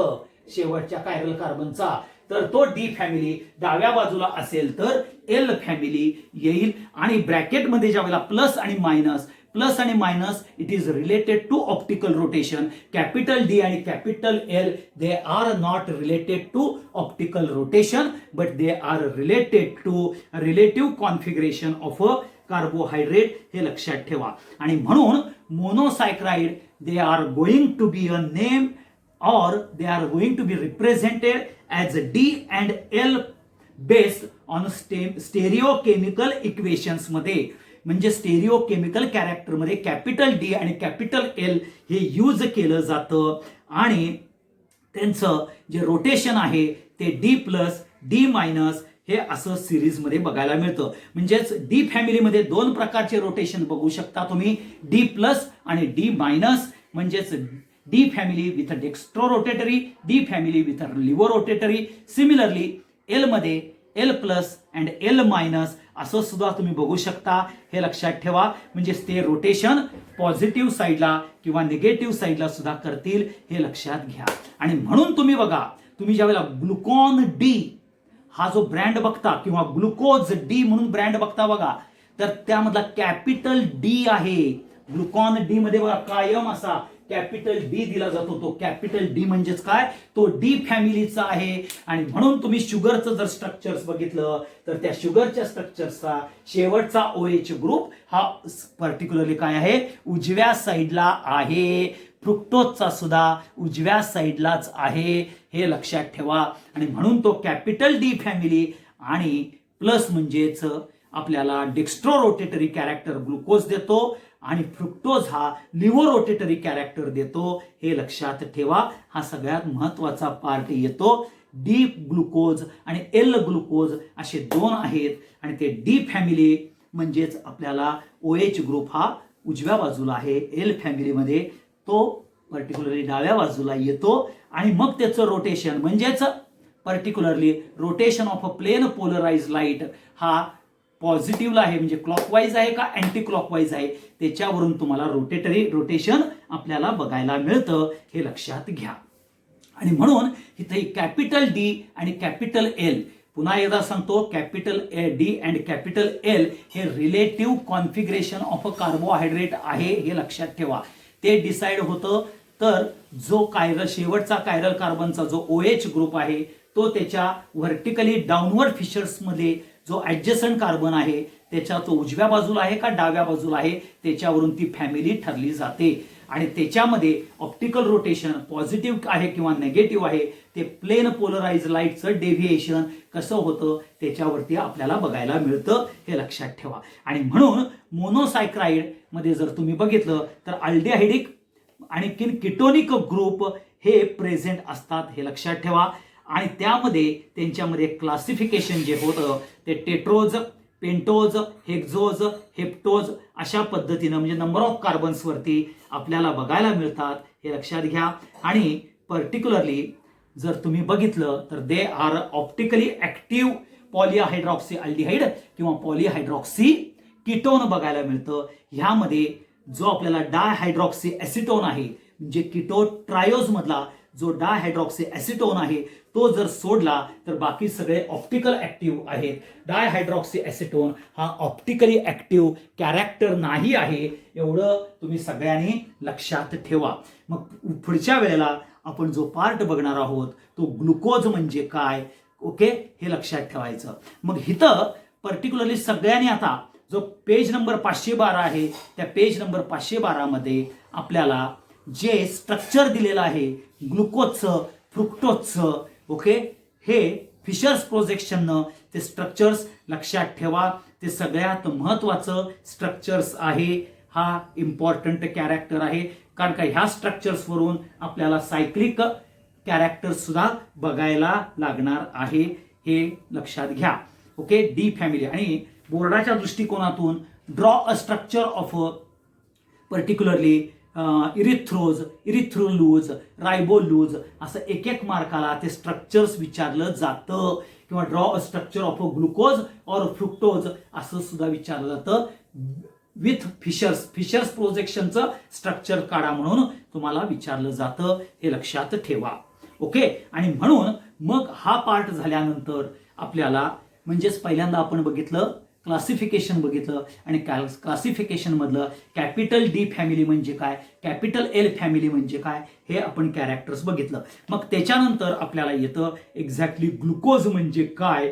शेवटच्या कायरल कार्बनचा, तर तो डी फॅमिली, डाव्या बाजूला असेल तर एल फॅमिली येईल. आणि ब्रॅकेटमध्ये ज्यावेळेला प्लस आणि minus it is related to optical rotation. Capital D आणि capital L they are not related to optical rotation, but they are related to relative configuration of a carbohydrate, हे लक्षात ठेवा. आणि म्हणून monosaccharide they are going to be a name or they are going to be represented as D and L based on stereochemical equations मध्ये. म्हणजे स्टेरिओकेमिकल कॅरेक्टर मध्ये कॅपिटल डी आणि कॅपिटल एल हे यूज केलं जातं. आणि त्यांचं जे रोटेशन आहे ते डी प्लस डी मायनस हे असं सिरीज मध्ये बघायला मिळतं. म्हणजेच डी फॅमिलीमध्ये दोन प्रकारचे रोटेशन बघू शकता तुम्ही, डी प्लस आणि डी मायनस. म्हणजेच D family with dextro rotatory, D family with laevo rotatory. Similarly L मध्ये L plus and L minus असं सुद्धा तुम्ही बघू शकता, हे लक्षात ठेवा. म्हणजे ते रोटेशन पॉझिटिव्ह साईडला किंवा निगेटिव्ह साईडला सुद्धा करतील, हे लक्षात घ्या. आणि म्हणून तुम्ही बघा, तुम्ही ज्यावेळेला ग्लुकॉन डी हा जो ब्रँड बघता किंवा ग्लुकोज डी म्हणून ब्रँड बघता बघा, तर त्यामधला कॅपिटल डी आहे. ग्लुकॉन डी मध्ये बघा कायम असा कॅपिटल डी दिला जातो. तो कॅपिटल डी म्हणजेच काय, तो डी फॅमिलीचा आहे. आणि म्हणून तुम्ही शुगरचं जर स्ट्रक्चर्स बघितलं तर त्या शुगरच्या स्ट्रक्चर्सचा शेवटचा OH ग्रुप हा पर्टिक्युलरली काय आहे, उजव्या साईडला आहे. फ्रुक्टोजचा सुद्धा उजव्या साईडलाच आहे, हे लक्षात ठेवा. आणि म्हणून तो कॅपिटल डी फॅमिली आणि प्लस म्हणजेच आपल्याला डेक्स्ट्रो रोटेटरी कॅरेक्टर ग्लुकोज देतो आणि फ्रुक्टोज हा लिव्हो रोटेटरी कॅरेक्टर देतो, हे लक्षात ठेवा. हा सगळ्यात महत्वाचा पार्ट येतो. डी ग्लुकोज आणि एल ग्लुकोज असे दोन आहेत. आणि ते डी फॅमिली म्हणजेच आपल्याला OH ग्रुप हा उजव्या बाजूला आहे, एल फॅमिलीमध्ये तो पर्टिक्युलरली डाव्या बाजूला येतो. आणि मग त्याचं रोटेशन म्हणजेच particularly rotation of a plane polarise light हा पॉझिटिव्हला आहे, म्हणजे क्लॉकवाईज आहे का अँटी क्लॉकवाईज आहे, त्याच्यावरून तुम्हाला रोटेशन आपल्याला बघायला मिळतं, हे लक्षात घ्या. आणि म्हणून इथे कॅपिटल डी आणि कॅपिटल एल, पुन्हा एकदा सांगतो, capital D and capital L हे relative configuration of a carbohydrate आहे, हे लक्षात ठेवा. ते डिसाइड होतं तर जो शेवटचा कायरल कार्बनचा जो OH ग्रुप आहे तो त्याच्या व्हर्टिकली डाऊनवर्ड फिशर्स मध्ये जो ऍडजसंट कार्बन आहे त्याच्या तो उजव्या बाजूला आहे का डाव्या बाजूला आहे त्याच्यावरून ती फॅमिली ठरली जाते. आणि त्याच्यामध्ये ऑप्टिकल रोटेशन पॉझिटिव्ह आहे किंवा निगेटिव्ह आहे ते प्लेन पोलराइज लाईटचं डेव्हिएशन कसं होतं त्याच्यावरती आपल्याला बघायला मिळतं, हे लक्षात ठेवा. आणि म्हणून मोनोसायक्राइड मध्ये जर तुम्ही बघितलं तर अल्डिहाइडिक आणि किटोनिक ग्रुप हे प्रेझेंट असतात, हे लक्षात ठेवा. आणि त्यामध्ये त्यांच्यामध्ये क्लासिफिकेशन जे होतं ते टेट्रोज, पेंटोज, हेक्झोज, हेप्टोज अशा पद्धतीनं म्हणजे नंबर ऑफ कार्बन्स वरती आपल्याला बघायला मिळतात, हे लक्षात घ्या. आणि पर्टिक्युलरली जर तुम्ही बघितलं तर they are optically active polyhydroxy aldehyde किंवा पॉलिहायड्रॉक्सी कीटोन बघायला मिळतं. ह्यामध्ये जो आपल्याला डायहायड्रॉक्सी ऍसिटोन आहे म्हणजे कीटो ट्रायोज मधला जो डायहायड्रॉक्सी ऍसिटोन आहे तो जर सोडला तर बाकी सगळे ऑप्टिकल ऍक्टिव्ह आहेत. डायहायड्रॉक्सी ऍसिटोन हा ऑप्टिकली ऍक्टिव्ह कॅरेक्टर नाही आहे, एवढं तुम्ही सगळ्यांनी लक्षात ठेवा. मग पुढच्या वेळेला आपण जो पार्ट बघणार आहोत तो ग्लुकोज म्हणजे काय, ओके, हे लक्षात ठेवायचं. मग इथं पर्टिक्युलरली सगळ्यांनी आता जो पेज नंबर 512 आहे त्या पेज नंबर 512 मध्ये आपल्याला जे स्ट्रक्चर दिलेलं आहे ग्लुकोजचं, फ्रुक्टोजचं, ओके, हे फिशर्स प्रोजेक्शननं ते स्ट्रक्चर्स लक्षात ठेवा. ते सगळ्यात महत्वाचं स्ट्रक्चर्स आहे. हा इम्पॉर्टंट कॅरेक्टर आहे. कारण का ह्या स्ट्रक्चर्सवरून आपल्याला सायक्लिक कॅरेक्टर सुद्धा बघायला लागणार आहे, हे लक्षात घ्या. Okay, D family. आणि बोर्डाच्या दृष्टिकोनातून draw a structure of particularly erythrulose, ribulose, असं एक एक मार्काला ते स्ट्रक्चर्स विचारलं जातं. किंवा draw a structure of a glucose और फ्रुक्टोज असं सुद्धा विचारलं जातं. विथ फिशर्स प्रोजेक्शनचं स्ट्रक्चर काढा म्हणून तुम्हाला विचारलं जातं, हे लक्षात ठेवा. ओके, आणि म्हणून मग हा पार्ट झाल्यानंतर आपल्याला म्हणजेच पहिल्यांदा आपण बघितलं क्लासिफिकेशन बघितलं, आणि क्लासिफिकेशन मधलं कॅपिटल डी फॅमिली म्हणजे काय, कॅपिटल एल फॅमिली म्हणजे काय, हे आपण कॅरेक्टर्स बघितलं. मग त्याच्यानंतर आपल्याला येतं एक्झॅक्टली ग्लुकोज म्हणजे काय,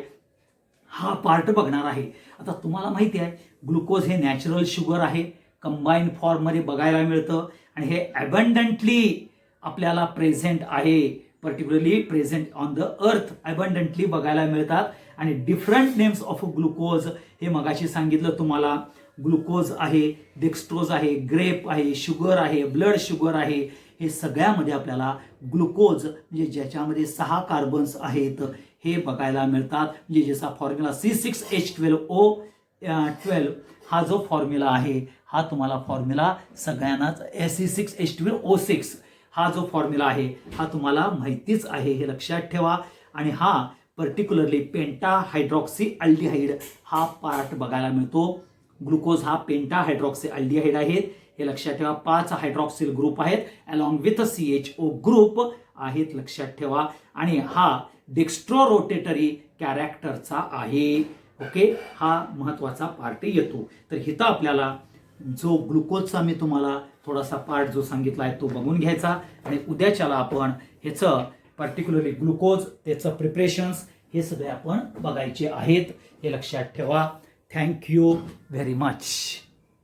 हा पार्ट बघणार आहे. आता तुम्हाला माहिती आहे ग्लुकोज हे नॅचरल शुगर आहे, कंबाईन फॉर्ममध्ये बघायला मिळतं, आणि हे अबंडंटली आपल्याला प्रेझेंट आहे, particularly present on the earth अबंडंटली बघायला मिळतात. आणि डिफरंट नेम्स ऑफ ग्लुकोज हे मगाशी सांगितलं तुम्हाला, ग्लुकोज आहे, डेक्स्ट्रोज आहे, ग्रेप आहे, शुगर आहे, ब्लड शुगर आहे, हे सगळ्यामध्ये आपल्याला ग्लुकोज म्हणजे ज्याच्यामध्ये 6 कार्बन्स आहेत हे बघायला मिळतात. म्हणजे ज्याचा फॉर्म्युला C6H12O12 हा जो फॉर्म्युला आहे हा तुम्हाला फॉर्म्युला सगळ्यांनाच C6H12O6 हा जो फॉर्म्युला आहे हा तुम्हाला माहितीच आहे, हे लक्षात ठेवा. आणि हा पर्टिक्युलरली पेंटा हायड्रॉक्सी अल्डिहाइड हा पार्ट बघायला मिळतो. ग्लुकोज हा पेंटा हायड्रॉक्सी अल्डिहाइड आहेत, हे लक्षात ठेवा. 5 हायड्रॉक्सिल ग्रुप आहेत अलॉंग विथ CHO ग्रुप आहेत, लक्षात ठेवा. आणि हा डेक्स्ट्रो रोटेटरी कॅरेक्टरचा आहे. ओके, हा महत्वाचा पार्ट येतो. तर इथं आपल्याला जो ग्लुकोजचा मी तुम्हाला थोडासा पार्ट जो सांगितला आहे तो बघून घ्यायचा, आणि उद्याच्याला आपण ह्याचं पर्टिक्युलरली ग्लुकोज त्याचं प्रिपरेशन्स हे सगळे आपण बघायचे आहेत, हे लक्षात ठेवा. Thank you very much.